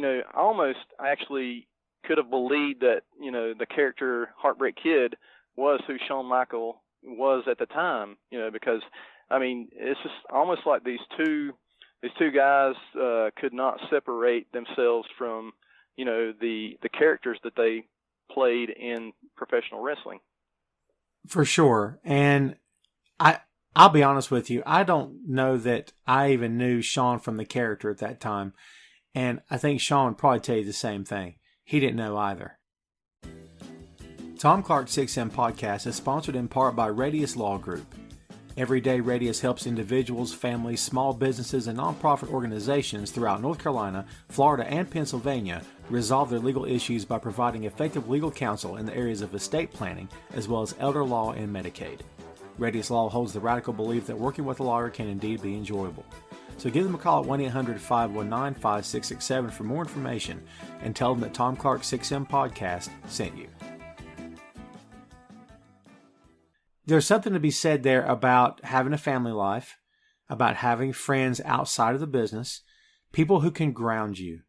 actually could have believed that the character Heartbreak Kid was who Shawn Michael was at the time, because it's just almost like these two guys could not separate themselves from the characters that they played in professional wrestling. For sure. And I'll be honest with you, I don't know that I even knew Shawn from the character at that time, and I think Shawn would probably tell you the same thing. He didn't know either. Tom Clark's 6M podcast is sponsored in part by Radius Law Group. Every day, Radius helps individuals, families, small businesses, and nonprofit organizations throughout North Carolina, Florida, and Pennsylvania resolve their legal issues by providing effective legal counsel in the areas of estate planning, as well as elder law and Medicaid. Radius Law holds the radical belief that working with a lawyer can indeed be enjoyable. So give them a call at 1-800-519-5667 for more information and tell them that Tom Clark's 6M podcast sent you. There's something to be said there about having a family life, about having friends outside of the business, people who can ground you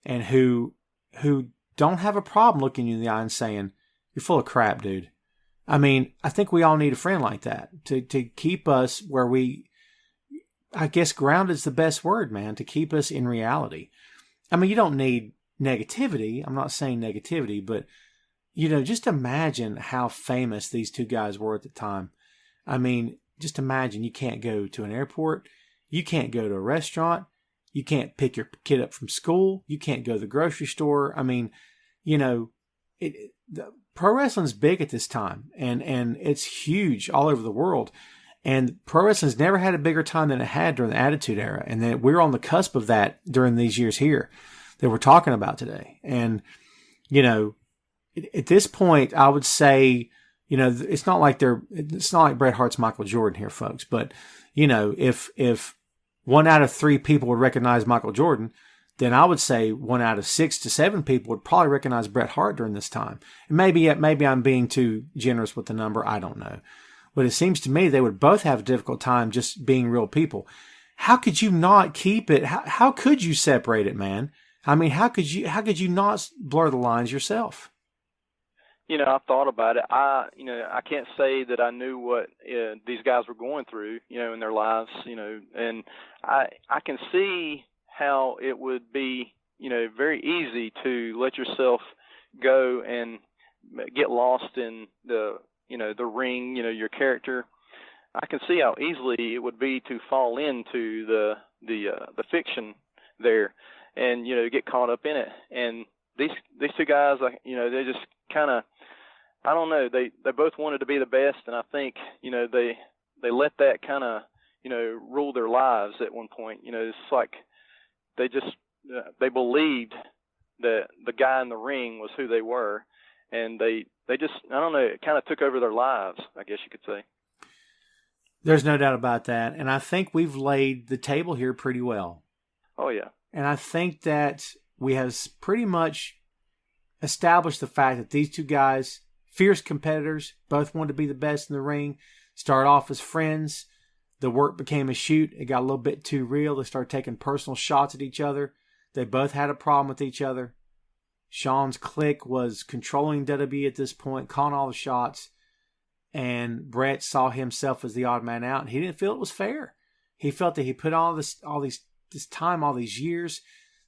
and who don't have a problem looking you in the eye and saying, "You're full of crap, dude." I mean, I think we all need a friend like that to keep us where I guess grounded is the best word, man, to keep us in reality. I mean, you don't need negativity. I'm not saying negativity, but just imagine how famous these two guys were at the time. I mean, just imagine you can't go to an airport. You can't go to a restaurant. You can't pick your kid up from school. You can't go to the grocery store. I mean, pro wrestling's big at this time, and it's huge all over the world. And pro wrestling's never had a bigger time than it had during the Attitude Era. And then we're on the cusp of that during these years here that we're talking about today. And, at this point, I would say, it's not like Bret Hart's Michael Jordan here, folks. But, if 1 out of 3 people would recognize Michael Jordan, then I would say 1 out of 6 to 7 people would probably recognize Bret Hart during this time. And maybe I'm being too generous with the number. I don't know. But it seems to me they would both have a difficult time just being real people. How could you not keep it? How could you separate it, man? I mean, how could you not blur the lines yourself? I've thought about it. I can't say that I knew what these guys were going through, in their lives, and I can see how it would be, very easy to let yourself go and get lost in the ring, your character. I can see how easily it would be to fall into the fiction there, and get caught up in it. And these two guys, they just kind of, I don't know, they both wanted to be the best, and I think they let that kind of rule their lives at one point. It's like they believed that the guy in the ring was who they were, and they just, I don't know, it kind of took over their lives, I guess you could say. There's no doubt about that. And I think we've laid the table here pretty well. Oh, yeah. And I think that we have pretty much established the fact that these two guys, fierce competitors, both wanted to be the best in the ring, started off as friends. The work became a shoot. It got a little bit too real. They started taking personal shots at each other. They both had a problem with each other. Shawn's clique was controlling WWE at this point, calling all the shots. And Bret saw himself as the odd man out. And he didn't feel it was fair. He felt that he put all this time, all these years,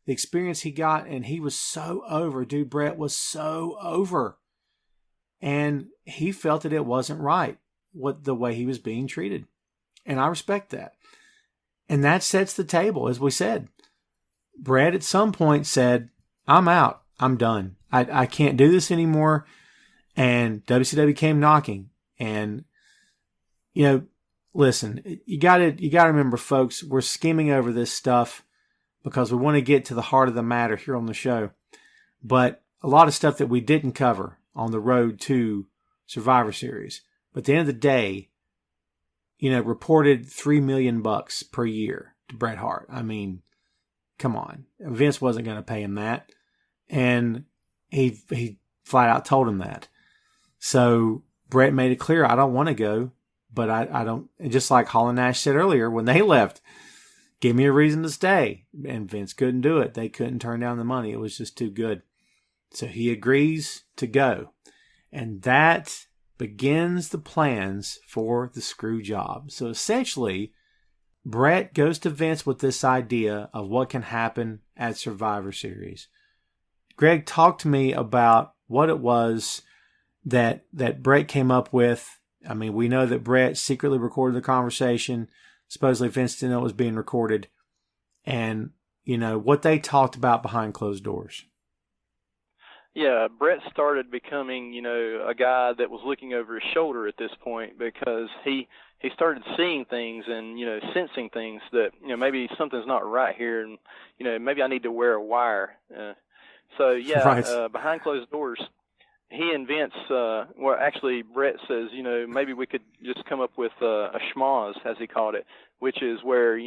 the experience he got, and he was so over. Dude, Bret was so over. And he felt that it wasn't right, the way he was being treated. And I respect that. And that sets the table, as we said. Bret at some point said, I'm out. I'm done. I can't do this anymore. And WCW came knocking. And, listen, you gotta remember, folks, we're skimming over this stuff because we want to get to the heart of the matter here on the show. But a lot of stuff that we didn't cover on the road to Survivor Series. But at the end of the day, reported $3 million per year to Bret Hart. I mean, come on. Vince wasn't going to pay him that. And he flat out told him that. So Bret made it clear, I don't want to go, but I don't, just like Hall and Nash said earlier when they left, give me a reason to stay. And Vince couldn't do it. They couldn't turn down the money. It was just too good. So he agrees to go. And that begins the plans for the screw job. So essentially, Bret goes to Vince with this idea of what can happen at Survivor Series. Greg, talk to me about what it was that Bret came up with. I mean, we know that Bret secretly recorded the conversation. Supposedly Vince didn't know it was being recorded. And, what they talked about behind closed doors. Yeah, Bret started becoming, a guy that was looking over his shoulder at this point because he started seeing things and, sensing things that, maybe something's not right here and, maybe I need to wear a wire. Right. Behind closed doors, he invents, actually Bret says, maybe we could just come up with a schmoz, as he called it, which is where,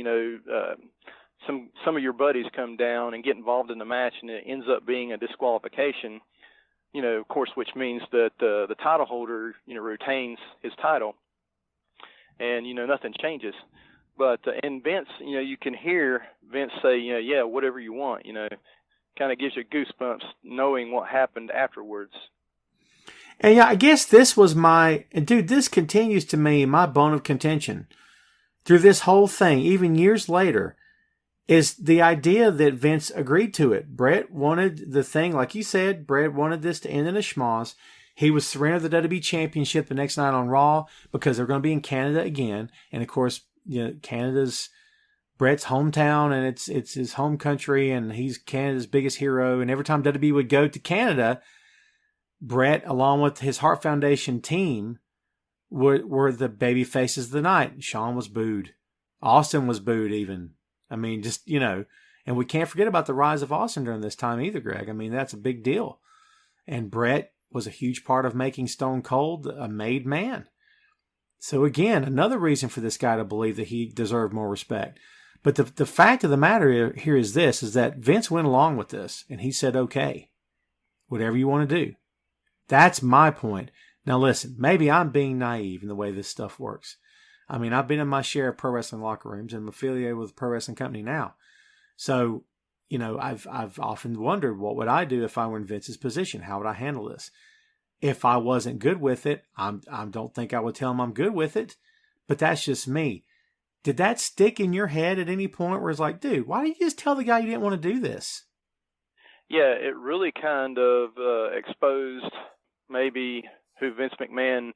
some of your buddies come down and get involved in the match, and it ends up being a disqualification, of course, which means that the title holder, retains his title, and, nothing changes. But in Vince, you can hear Vince say, yeah, whatever you want, kind of gives you goosebumps knowing what happened afterwards. And yeah, I guess this was this continues to me, my bone of contention through this whole thing, even years later, is the idea that Vince agreed to it. Bret wanted the thing, like you said, Bret wanted this to end in a schmoz. He was surrendered the WWE Championship the next night on Raw because they're going to be in Canada again. And of course, Canada's Bret's hometown, and it's his home country, and he's Canada's biggest hero. And every time WWE would go to Canada, Bret, along with his Hart Foundation team, were the baby faces of the night. Shawn was booed. Austin was booed even. I mean, just, and we can't forget about the rise of Austin during this time either, Greg. I mean, that's a big deal. And Bret was a huge part of making Stone Cold a made man. So again, another reason for this guy to believe that he deserved more respect. But the fact of the matter here is this, is that Vince went along with this and he said, okay, whatever you want to do. That's my point. Now listen, maybe I'm being naive in the way this stuff works. I mean, I've been in my share of pro wrestling locker rooms and I'm affiliated with a pro wrestling company now. So, I've often wondered, what would I do if I were in Vince's position? How would I handle this? If I wasn't good with it, I don't think I would tell him I'm good with it, but that's just me. Did that stick in your head at any point where it's like, dude, why didn't you just tell the guy you didn't want to do this? Yeah, it really kind of exposed maybe who Vince McMahon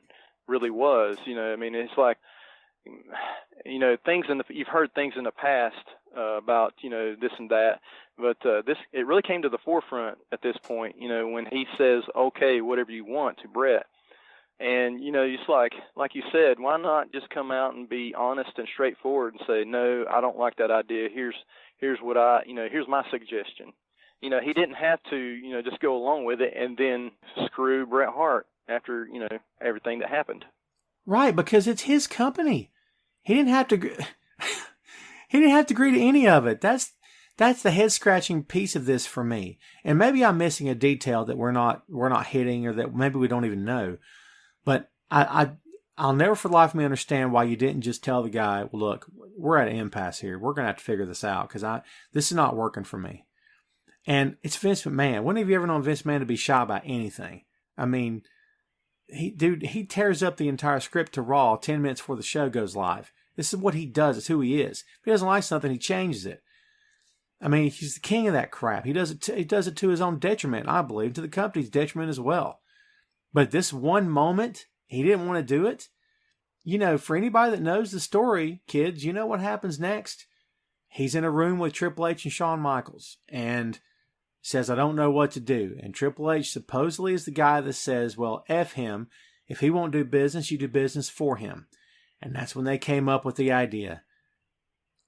really was. It's like, things you've heard things in the past about, this and that, but it really came to the forefront at this point, when he says, okay, whatever you want, to Bret. And, it's like you said, why not just come out and be honest and straightforward and say, no, I don't like that idea. Here's what here's my suggestion. He didn't have to, just go along with it and then screw Bret Hart after, everything that happened. Right, because it's his company. He didn't have to he didn't have to agree to any of it. That's the head scratching piece of this for me. And maybe I'm missing a detail that we're not hitting, or that maybe we don't even know. But I'll never for the life of me understand why you didn't just tell the guy, well, look, we're at an impasse here. We're going to have to figure this out because this is not working for me. And it's Vince McMahon. When have you ever known Vince McMahon to be shy about anything? I mean, he tears up the entire script to Raw 10 minutes before the show goes live. This is what he does. It's who he is. If he doesn't like something, he changes it. I mean, he's the king of that crap. He does it to his own detriment, I believe, to the company's detriment as well. But this one moment, he didn't want to do it. For anybody that knows the story, kids, you know what happens next? He's in a room with Triple H and Shawn Michaels and says, I don't know what to do. And Triple H supposedly is the guy that says, well, F him. If he won't do business, you do business for him. And that's when they came up with the idea.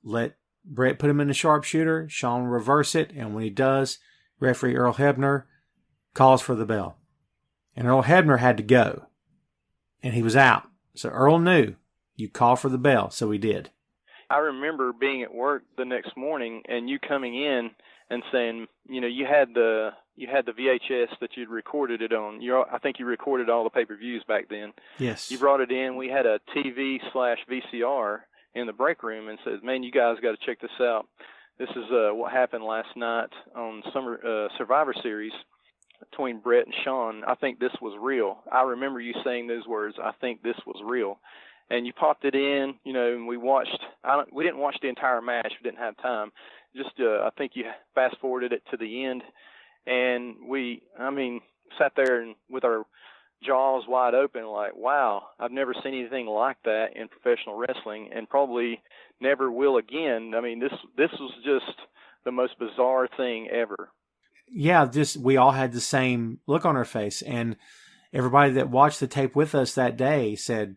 Let Bret put him in the sharpshooter, Shawn reverse it, and when he does, referee Earl Hebner calls for the bell. And Earl Hebner had to go. And he was out. So Earl knew, you call for the bell, so he did. I remember being at work the next morning and you coming in and saying, you had the VHS that you'd recorded it on. I think you recorded all the pay-per-views back then. Yes. You brought it in. We had a TV/VCR in the break room and said, man, you guys got to check this out. This is what happened last night on Survivor Series between Bret and Shawn. I think this was real. I remember you saying those words, I think this was real. And you popped it in, and we watched. We didn't watch the entire match. We didn't have time. Just, I think you fast forwarded it to the end, and we sat there and with our jaws wide open, like, wow, I've never seen anything like that in professional wrestling, and probably never will again. I mean, this was just the most bizarre thing ever. Yeah, we all had the same look on our face, and everybody that watched the tape with us that day said,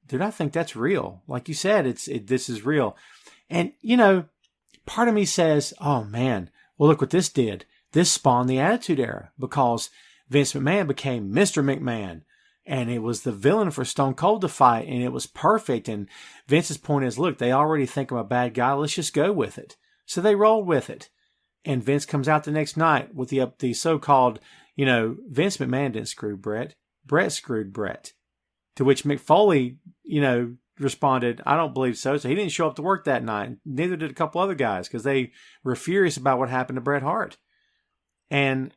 dude, I think that's real. Like you said, this is real. And, part of me says, oh man, well, look what this did. This spawned the Attitude Era because Vince McMahon became Mr. McMahon and it was the villain for Stone Cold to fight and it was perfect. And Vince's point is, look, they already think I'm a bad guy. Let's just go with it. So they rolled with it. And Vince comes out the next night with the so-called, Vince McMahon didn't screw Bret. Bret screwed Bret. To which Mick Foley, responded, I don't believe so. So he didn't show up to work that night. Neither did a couple other guys because they were furious about what happened to Bret Hart. And,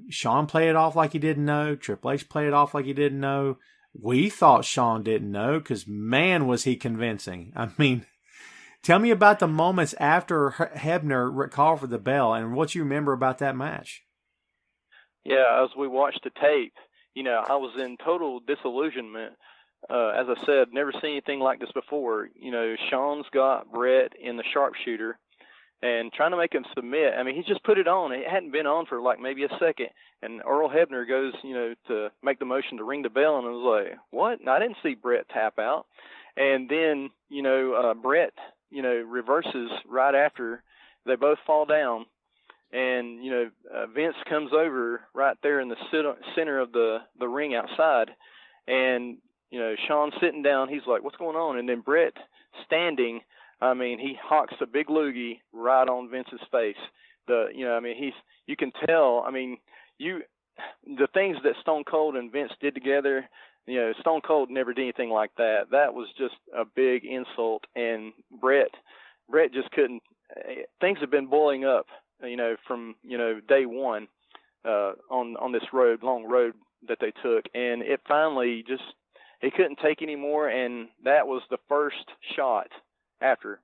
Shawn played it off like he didn't know. Triple H played it off like he didn't know. We thought Shawn didn't know because, man, was he convincing. I mean, tell me about the moments after Hebner called for the bell and what you remember about that match. Yeah, as we watched the tape, I was in total disillusionment. As I said, never seen anything like this before. Shawn's got Bret in the sharpshooter and trying to make him submit. I mean, he just put it on. It hadn't been on for like maybe a second. And Earl Hebner goes, to make the motion to ring the bell. And I was like, what? And I didn't see Bret tap out. And then, Bret, reverses right after. They both fall down. And, Vince comes over right there in the center of the ring outside. And, Shawn's sitting down. He's like, what's going on? And then Bret standing. I mean, he hawks a big loogie right on Vince's face. You can tell. I mean, the things that Stone Cold and Vince did together, Stone Cold never did anything like that. That was just a big insult. And Bret just couldn't. Things have been boiling up, from day one on this long road that they took, and it finally just he couldn't take any more, and that was the first shot after.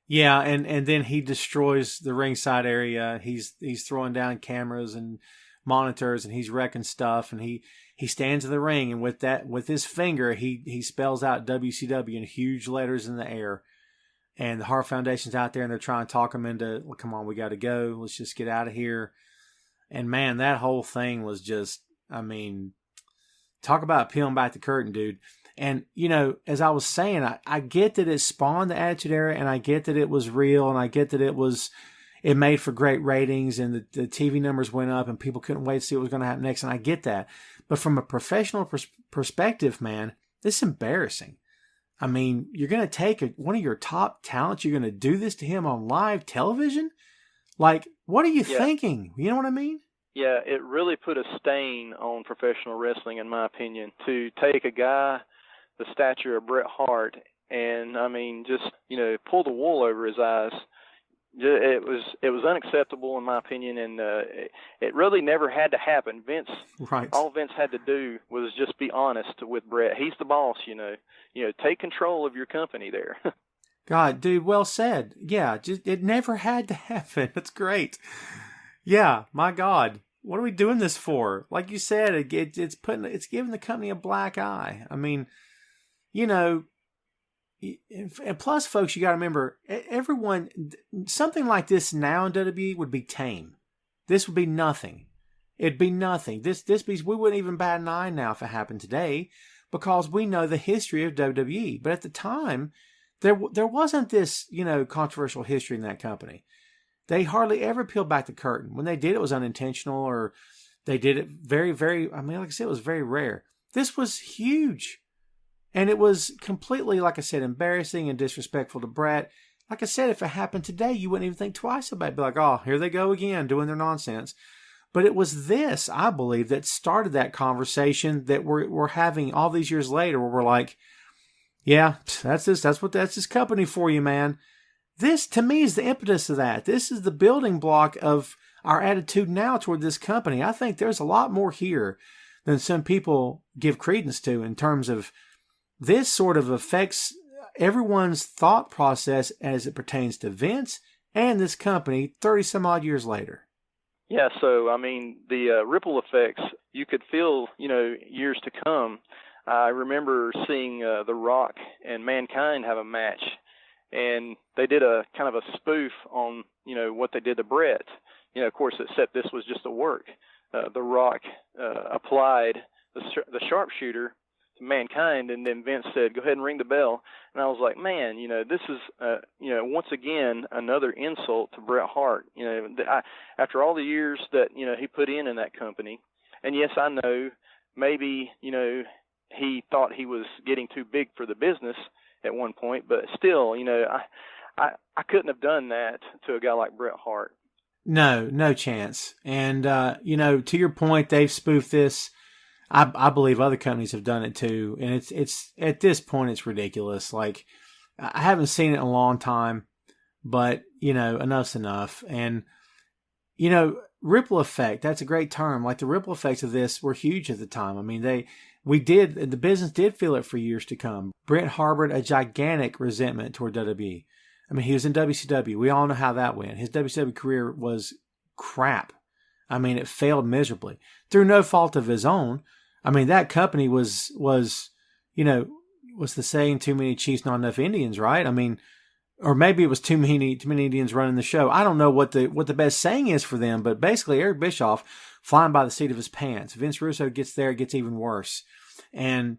Yeah, and then he destroys the ringside area. He's throwing down cameras and monitors, and he's wrecking stuff, and he stands in the ring, and with his finger he spells out WCW in huge letters in the air. And the Hart Foundation's out there, and they're trying to talk him into, well, come on, we got to go. Let's just get out of here. And man, that whole thing was just, I mean, talk about peeling back the curtain, dude. And, as I was saying, I get that it spawned the Attitude Era, and I get that it was real, and I get that it made for great ratings, and the TV numbers went up, and people couldn't wait to see what was going to happen next, and I get that. But from a professional perspective, man, this is embarrassing. I mean, you're going to take one of your top talents, you're going to do this to him on live television? Like, what are you thinking? You know what I mean? Yeah, it really put a stain on professional wrestling, in my opinion, to take a guy the stature of Bret Hart and, I mean, just, pull the wool over his eyes. It was unacceptable, in my opinion, and it really never had to happen. All Vince had to do was just be honest with Bret. He's the boss, take control of your company there. God, dude, well said. Yeah, it never had to happen. That's great. Yeah, my God, what are we doing this for? Like you said, it's giving the company a black eye. I mean, and plus, folks, you got to remember, everyone, something like this now in WWE would be tame. This would be nothing. It'd be nothing. We wouldn't even bat an eye now if it happened today, because we know the history of WWE. But at the time, there wasn't this, controversial history in that company. They hardly ever peeled back the curtain. When they did, it was unintentional, or they did it very, very, I mean, like I said, it was very rare. This was huge. And it was completely, like I said, embarrassing and disrespectful to Bret. Like I said, if it happened today, you wouldn't even think twice about it. Be like, oh, here they go again, doing their nonsense. But it was this, I believe, that started that conversation that we're having all these years later, where we're like, yeah, that's this company for you, man. This, to me, is the impetus of that. This is the building block of our attitude now toward this company. I think there's a lot more here than some people give credence to, in terms of this sort of affects everyone's thought process as it pertains to Vince and this company 30 some odd years later. Yeah, so, I mean, the ripple effects you could feel, years to come. I remember seeing The Rock and Mankind have a match, and they did a kind of a spoof on, what they did to Bret. Of course, except this was just a work. The Rock applied the sharpshooter Mankind, and then Vince said, go ahead and ring the bell. And I was like, man, this is once again another insult to Bret Hart. After all the years that he put in that company, and yes, I know maybe he thought he was getting too big for the business at one point, but still, I couldn't have done that to a guy like Bret Hart. No chance. And to your point, they've spoofed this. I believe other companies have done it too, and it's at this point it's ridiculous. Like, I haven't seen it in a long time, but enough's enough. And ripple effect, that's a great term. Like, the ripple effects of this were huge at the time. I mean, the business did feel it for years to come. Bret harbored a gigantic resentment toward WWE. I mean, he was in WCW. We all know how that went. His WCW career was crap. I mean, it failed miserably through no fault of his own. I mean, that company was you know, was the saying, too many chiefs, not enough Indians, right? I mean, or maybe it was too many Indians running the show. I don't know what the best saying is for them, but basically Eric Bischoff flying by the seat of his pants. Vince Russo gets there, it gets even worse. And,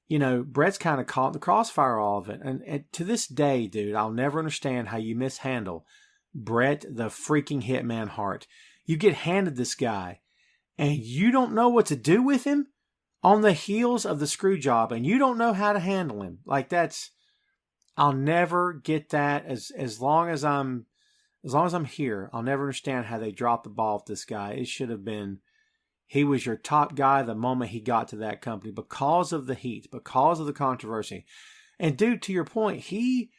you know, Bret's kind of caught the crossfire, all of it. And to this day, dude, I'll never understand how you mishandle Bret the freaking Hitman Hart. You get handed this guy, and you don't know what to do with him on the heels of the Screwjob, and you don't know how to handle him. Like, I'll never get that as long as I'm here. I'll never understand how they dropped the ball with this guy. It should have been, he was your top guy the moment he got to that company because of the heat, because of the controversy. And dude, to your point, he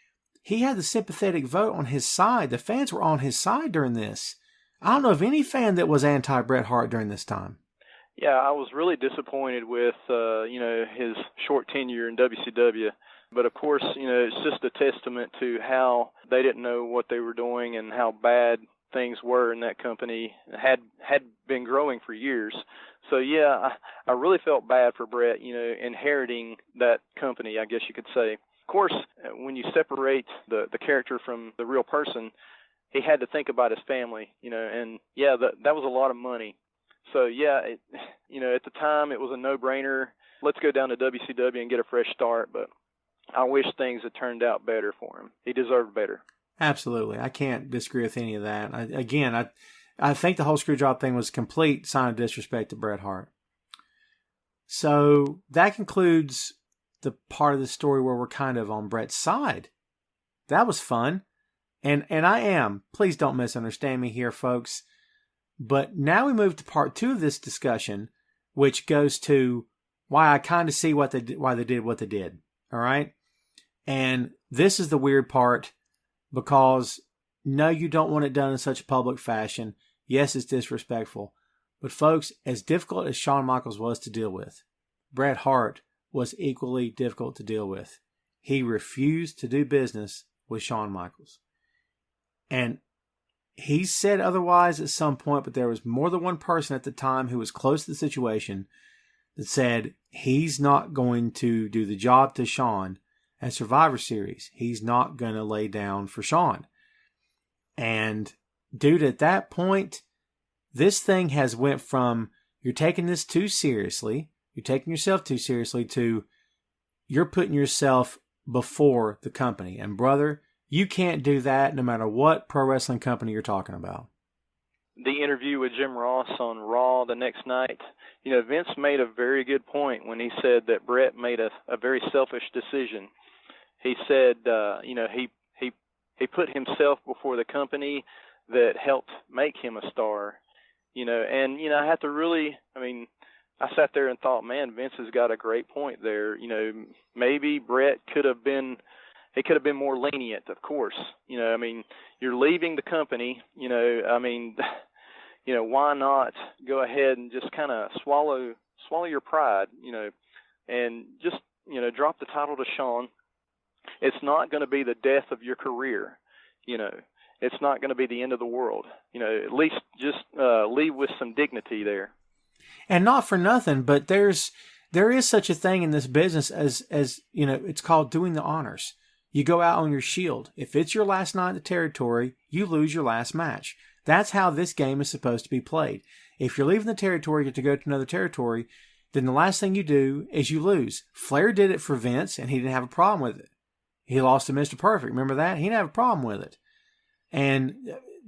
had the sympathetic vote on his side. The fans were on his side during this. I don't know of any fan that was anti-Bret Hart during this time. Yeah, I was really disappointed with, his short tenure in WCW. But of course, it's just a testament to how they didn't know what they were doing and how bad things were in that company. Had been growing for years. So yeah, I really felt bad for Bret, inheriting that company, I guess you could say. Of course, when you separate the character from the real person, he had to think about his family, and yeah, that was a lot of money. So yeah, at the time it was a no-brainer. Let's go down to WCW and get a fresh start, but I wish things had turned out better for him. He deserved better. Absolutely. I can't disagree with any of that. I think the whole Screwjob thing was a complete sign of disrespect to Bret Hart. So that concludes the part of the story where we're kind of on Bret's side. That was fun. And I am. Please don't misunderstand me here, folks. But now we move to part 2 of this discussion, which goes to why I kind of see why they did what they did. All right? And this is the weird part, because no, you don't want it done in such a public fashion. Yes, it's disrespectful. But folks, as difficult as Shawn Michaels was to deal with, Bret Hart was equally difficult to deal with. He refused to do business with Shawn Michaels. And he said otherwise at some point, but there was more than one person at the time who was close to the situation that said he's not going to do the job to Shawn at Survivor Series. He's not going to lay down for Shawn. And dude, at that point, this thing has went from you're taking this too seriously, you're taking yourself too seriously, to you're putting yourself before the company. And brother, you can't do that no matter what pro wrestling company you're talking about. The interview with Jim Ross on Raw the next night, Vince made a very good point when he said that Bret made a very selfish decision. He said, he put himself before the company that helped make him a star, and, I have to really, I sat there and thought, man, Vince has got a great point there. Maybe Bret could have been more lenient, of course. You're leaving the company, why not go ahead and just kind of swallow your pride, and just, drop the title to Shawn. It's not going to be the death of your career, It's not going to be the end of the world, At least just leave with some dignity there. And not for nothing, but there is such a thing in this business as it's called doing the honors. You go out on your shield. If it's your last night in the territory, you lose your last match. That's how this game is supposed to be played. If you're leaving the territory to go to another territory, then the last thing you do is you lose. Flair did it for Vince, and he didn't have a problem with it. He lost to Mr. Perfect. Remember that? He didn't have a problem with it. And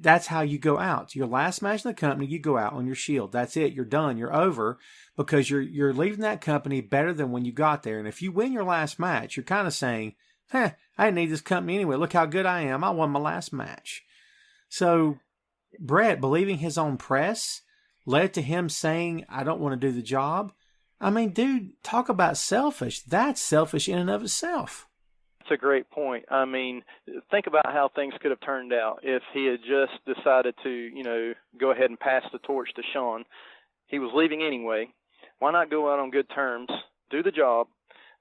that's how you go out. Your last match in the company, you go out on your shield. That's it. You're done. You're over, because you're leaving that company better than when you got there. And if you win your last match, you're kind of saying, I didn't need this company anyway. Look how good I am. I won my last match. So Bret, believing his own press, led to him saying, I don't want to do the job. Dude, talk about selfish. That's selfish in and of itself. That's a great point. Think about how things could have turned out if he had just decided to, go ahead and pass the torch to Shawn. He was leaving anyway. Why not go out on good terms, do the job,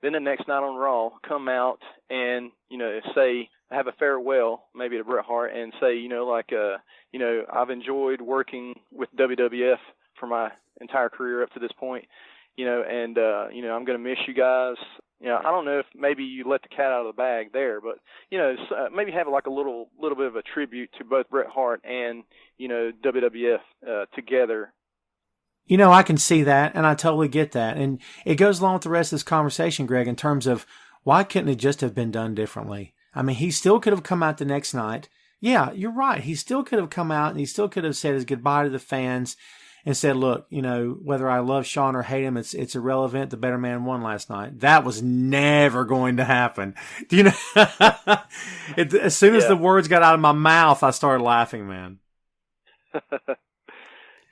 then the next night on Raw, come out and, say, have a farewell, maybe to Bret Hart, and say, I've enjoyed working with WWF for my entire career up to this point. and I'm going to miss you guys. I don't know if maybe you let the cat out of the bag there, but maybe have like a little bit of a tribute to both Bret Hart and WWF together. I can see that, and I totally get that, and it goes along with the rest of this conversation, Greg, in terms of why couldn't it just have been done differently? I mean, he still could have come out the next night. Yeah, you're right. He still could have come out and he still could have said his goodbye to the fans and said, look, whether I love Shawn or hate him, it's irrelevant. The better man won last night. That was never going to happen. Do you know? As soon as the words got out of my mouth, I started laughing, man.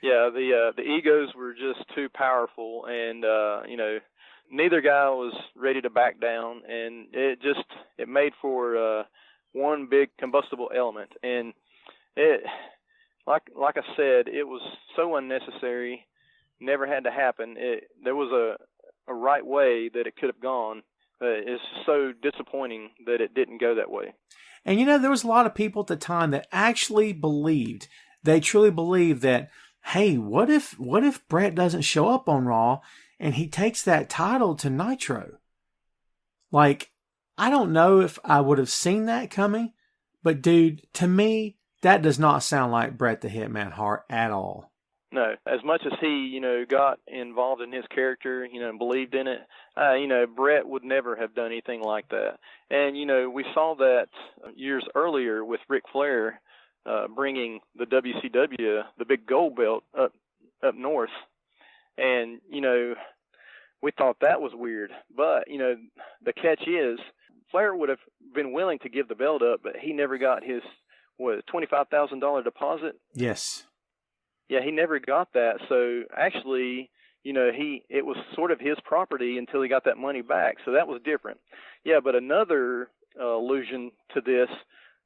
Yeah, the egos were just too powerful, and neither guy was ready to back down, and it made for one big combustible element, and it, like I said, it was so unnecessary, never had to happen. There was a right way that it could have gone. It's so disappointing that it didn't go that way. And there was a lot of people at the time that actually believed, they truly believed that, hey, what if Bret doesn't show up on Raw and he takes that title to Nitro? Like, I don't know if I would have seen that coming, but dude, to me, that does not sound like Bret the Hitman Hart at all. No, as much as he, got involved in his character, and believed in it, Bret would never have done anything like that. And, we saw that years earlier with Ric Flair bringing the WCW, the big gold belt, up north. And, we thought that was weird. But, the catch is, Flair would have been willing to give the belt up, but he never got his, $25,000 deposit? Yes. Yeah, he never got that. So actually, it was sort of his property until he got that money back. So that was different. Yeah, but another allusion to this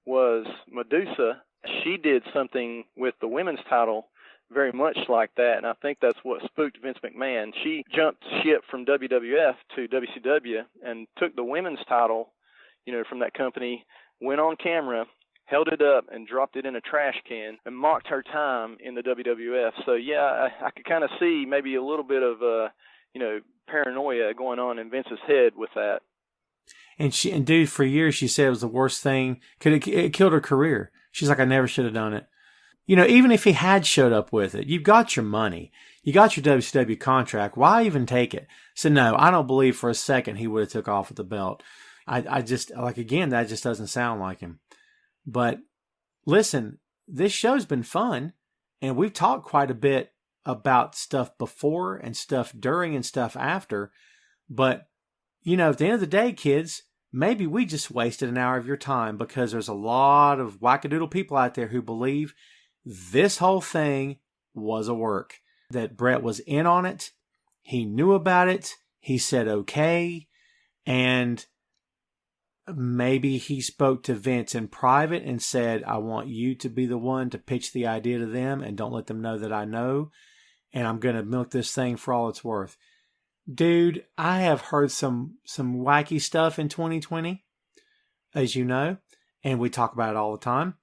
was Medusa. She did something with the women's title very much like that, and I think that's what spooked Vince McMahon. She jumped ship from WWF to WCW and took the women's title, from that company, went on camera, held it up and dropped it in a trash can and mocked her time in the WWF. So, yeah, I could kind of see maybe a little bit of, paranoia going on in Vince's head with that. And dude, for years she said it was the worst thing. It killed her career. She's like, I never should have done it. Even if he had showed up with it, you've got your money. You got your WCW contract. Why even take it? So, no, I don't believe for a second he would have took off with the belt. I just, again, that just doesn't sound like him. But listen, this show's been fun, and we've talked quite a bit about stuff before and stuff during and stuff after. But, at the end of the day, kids, maybe we just wasted an hour of your time because there's a lot of wackadoodle people out there who believe this whole thing was a work, that Bret was in on it. He knew about it. He said, okay. And maybe he spoke to Vince in private and said, I want you to be the one to pitch the idea to them and don't let them know that I know. And I'm going to milk this thing for all it's worth. Dude, I have heard some wacky stuff in 2020, as you know, and we talk about it all the time.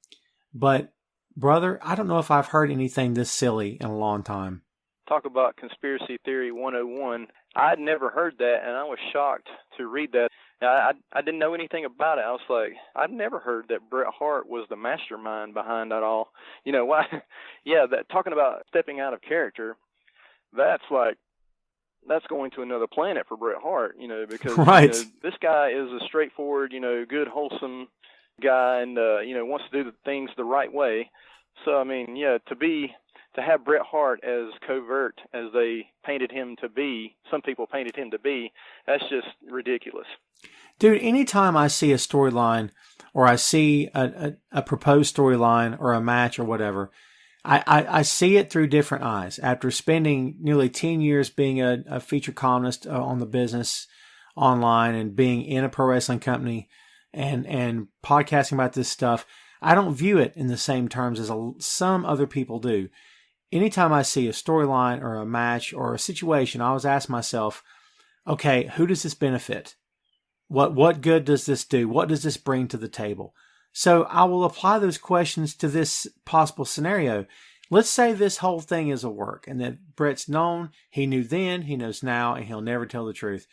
But, brother, I don't know if I've heard anything this silly in a long time. Talk about conspiracy theory 101. I'd never heard that, and I was shocked to read that. I didn't know anything about it. I was like, I'd never heard that Bret Hart was the mastermind behind that all. Why? Yeah, that talking about stepping out of character, that's going to another planet for Bret Hart, because right. This guy is a straightforward, good, wholesome guy and, wants to do the things the right way. So, I mean, yeah, to have Bret Hart as covert as they painted him to be, some people painted him to be, that's just ridiculous. Dude, anytime I see a storyline or I see a proposed storyline or a match or whatever, I see it through different eyes. After spending nearly 10 years being a feature columnist on the business online and being in a pro wrestling company and podcasting about this stuff, I don't view it in the same terms as some other people do. Anytime I see a storyline or a match or a situation, I always ask myself, okay, who does this benefit? What good does this do? What does this bring to the table? So I will apply those questions to this possible scenario. let's say this whole thing is a work and that Bret's known, he knew then, he knows now, and he'll never tell the truth.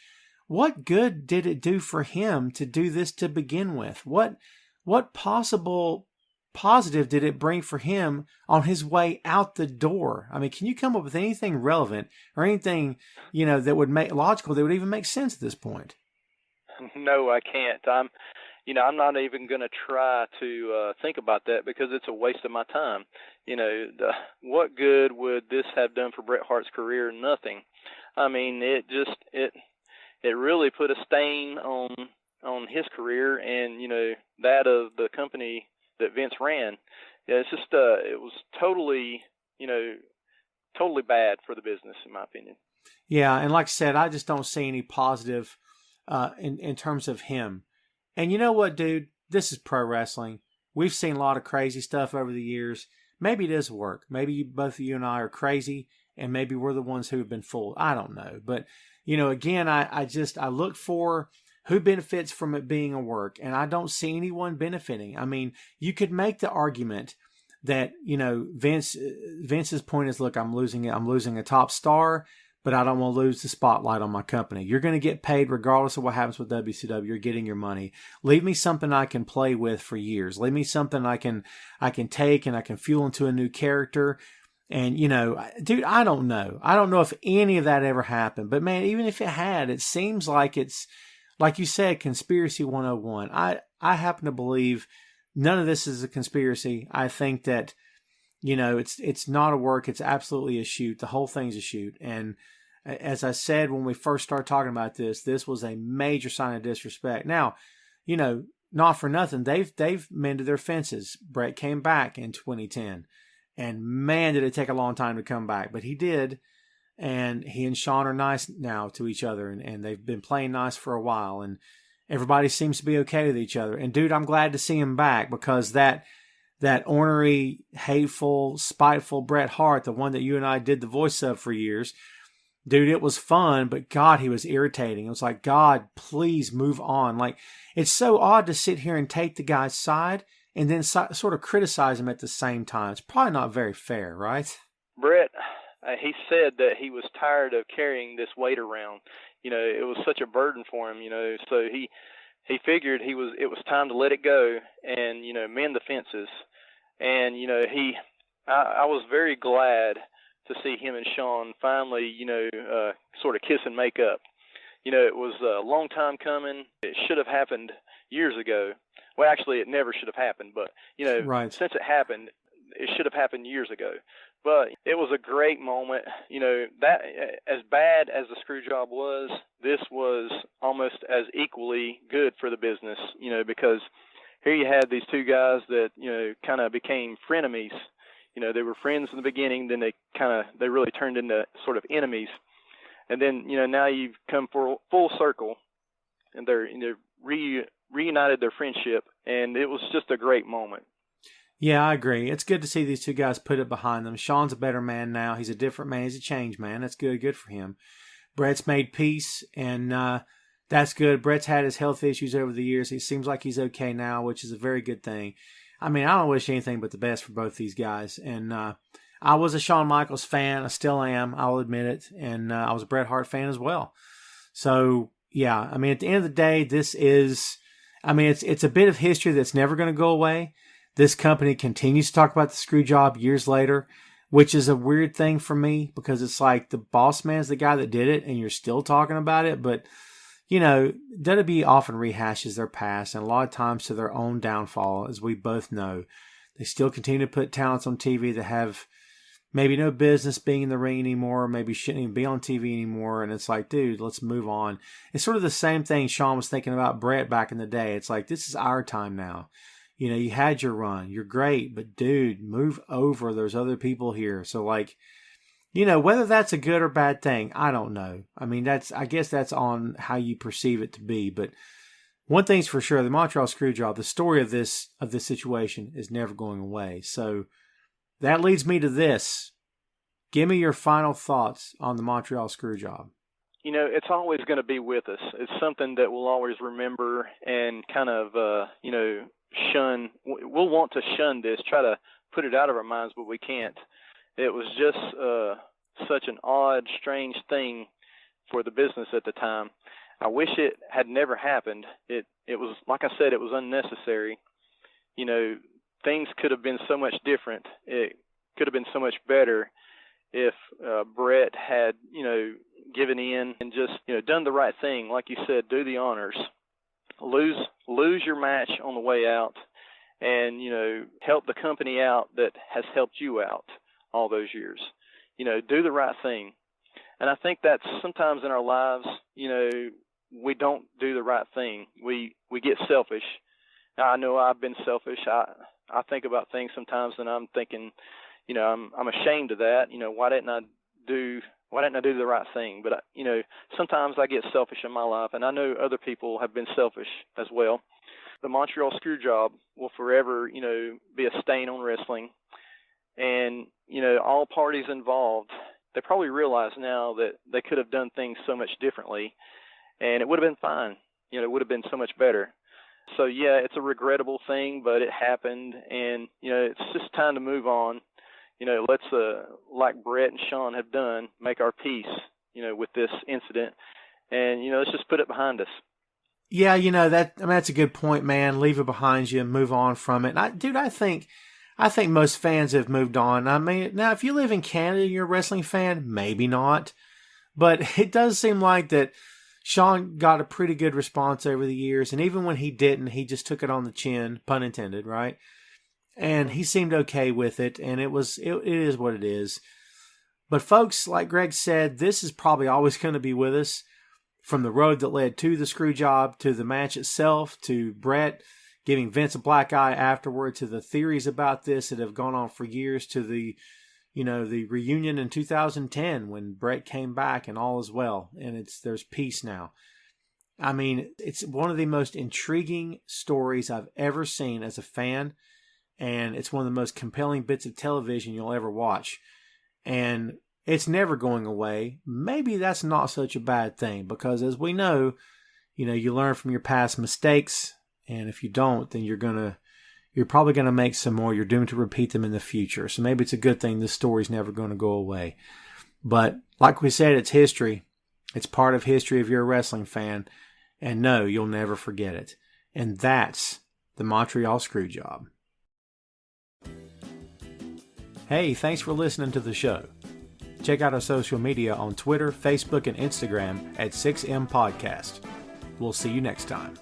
What good did it do for him to do this to begin with? What possible positive did it bring for him on his way out the door? I mean, can you come up with anything relevant or anything, that would make logical, that would even make sense at this point? No, I can't. I'm not even going to try to think about that because it's a waste of my time. What good would this have done for Bret Hart's career? Nothing. I mean, it really put a stain on his career and, that of the company that Vince ran. Yeah, it's just, it was totally bad for the business, in my opinion. Yeah. And like I said, I just don't see any positive, in terms of him. And you know what, dude? This is pro wrestling. We've seen a lot of crazy stuff over the years. Maybe it does work. Maybe both of you and I are crazy, and maybe we're the ones who have been fooled. I don't know. But, again, I look for who benefits from it being a work, and I don't see anyone benefiting. I mean, you could make the argument that, Vince's point is, look, I'm losing a top star, but I don't want to lose the spotlight on my company. You're going to get paid regardless of what happens with WCW. You're getting your money. Leave me something I can play with for years. Leave me something I can take and I can fuel into a new character. And, dude, I don't know. I don't know if any of that ever happened. But, man, even if it had, it seems like it's, like you said, conspiracy 101. I happen to believe none of this is a conspiracy. I think that, it's not a work. It's absolutely a shoot. The whole thing's a shoot. And as I said when we first started talking about this was a major sign of disrespect. Now, not for nothing, they've mended their fences. Bret came back in 2010, and man, did it take a long time to come back, but he did. And he and Shawn are nice now to each other, and they've been playing nice for a while, and everybody seems to be okay with each other. And dude, I'm glad to see him back, because that ornery, hateful, spiteful Bret Hart, the one that you and I did the voice of for years, dude, it was fun, but God, he was irritating. It was like, God, please move on. Like, it's so odd to sit here and take the guy's side and then sort of criticize him at the same time. It's probably not very fair, right? Bret, he said that he was tired of carrying this weight around. It was such a burden for him, so he figured it was time to let it go and, mend the fences. And, I was very glad to see him and Shawn finally, sort of kiss and make up. It was a long time coming. It should have happened years ago. Well, actually, it never should have happened, but, right. Since it happened, it should have happened years ago. But it was a great moment. That as bad as the screw job was, this was almost as equally good for the business, because here you had these two guys that, kind of became frenemies. They were friends in the beginning, then they really turned into sort of enemies. And then, now you've come full circle, and they're reunited their friendship, and it was just a great moment. Yeah, I agree. It's good to see these two guys put it behind them. Shawn's a better man now. He's a different man. He's a changed man. That's good. Good for him. Bret's made peace, and that's good. Bret's had his health issues over the years. He seems like he's okay now, which is a very good thing. I mean, I don't wish anything but the best for both these guys. And I was a Shawn Michaels fan. I still am. I'll admit it. And I was a Bret Hart fan as well. So, yeah, I mean, at the end of the day, this is, it's a bit of history that's never going to go away. This company continues to talk about the screw job years later, which is a weird thing for me, because it's like the boss man's the guy that did it and you're still talking about it. But, WWE often rehashes their past, and a lot of times to their own downfall, as we both know. They still continue to put talents on TV that have maybe no business being in the ring anymore, maybe shouldn't even be on TV anymore. And it's like, dude, let's move on. It's sort of the same thing Shawn was thinking about Bret back in the day. It's like, this is our time now. You had your run. You're great, but dude, move over. There's other people here. So like, whether that's a good or bad thing, I don't know. I mean, I guess that's on how you perceive it to be. But one thing's for sure, the Montreal Screwjob, the story of this situation is never going away. So that leads me to this. Give me your final thoughts on the Montreal Screwjob. It's always going to be with us. It's something that we'll always remember and kind of, shun. We'll want to shun this, try to put it out of our minds, but we can't. It was just such an odd, strange thing for the business at the time. I wish it had never happened. It was, like I said, it was unnecessary. You know, things could have been so much different. It could have been so much better if Bret had, you know, given in and just, you know, done the right thing. Like you said, do the honors. Lose your match on the way out, and, you know, help the company out that has helped you out all those years. You know, do the right thing. And I think that sometimes in our lives, you know, we don't do the right thing. We get selfish. Now, I know I've been selfish. I think about things sometimes and I'm thinking, you know, I'm ashamed of that. You know, why didn't I do the right thing? But you know, sometimes I get selfish in my life, and I know other people have been selfish as well. The Montreal Screwjob will forever, you know, be a stain on wrestling. And, you know, all parties involved, they probably realize now that they could have done things so much differently, and it would have been fine. You know, it would have been so much better. So, yeah, it's a regrettable thing, but it happened, and, you know, it's just time to move on. You know, let's, like Bret and Shawn have done, make our peace, you know, with this incident, and, you know, let's just put it behind us. Yeah, you know, that's a good point, man. Leave it behind you and move on from it. I think most fans have moved on. I mean, now, if you live in Canada and you're a wrestling fan, maybe not. But it does seem like that Shawn got a pretty good response over the years. And even when he didn't, he just took it on the chin, pun intended, right? And he seemed okay with it. And it is what it is. But folks, like Greg said, this is probably always going to be with us. From the road that led to the screw job, to the match itself, to Bret giving Vince a black eye afterward, to the theories about this that have gone on for years, to the, you know, the reunion in 2010 when Bret came back and all is well, and there's peace now. I mean, it's one of the most intriguing stories I've ever seen as a fan, and it's one of the most compelling bits of television you'll ever watch. And it's never going away. Maybe that's not such a bad thing, because as we know, you know, you learn from your past mistakes, and if you don't, then you're probably gonna make some more. You're doomed to repeat them in the future. So maybe it's a good thing this story's never going to go away. But like we said, it's history. It's part of history if you're a wrestling fan, and no, you'll never forget it. And that's the Montreal Screwjob. Hey, thanks for listening to the show. Check out our social media on Twitter, Facebook, and Instagram at 6M Podcast. We'll see you next time.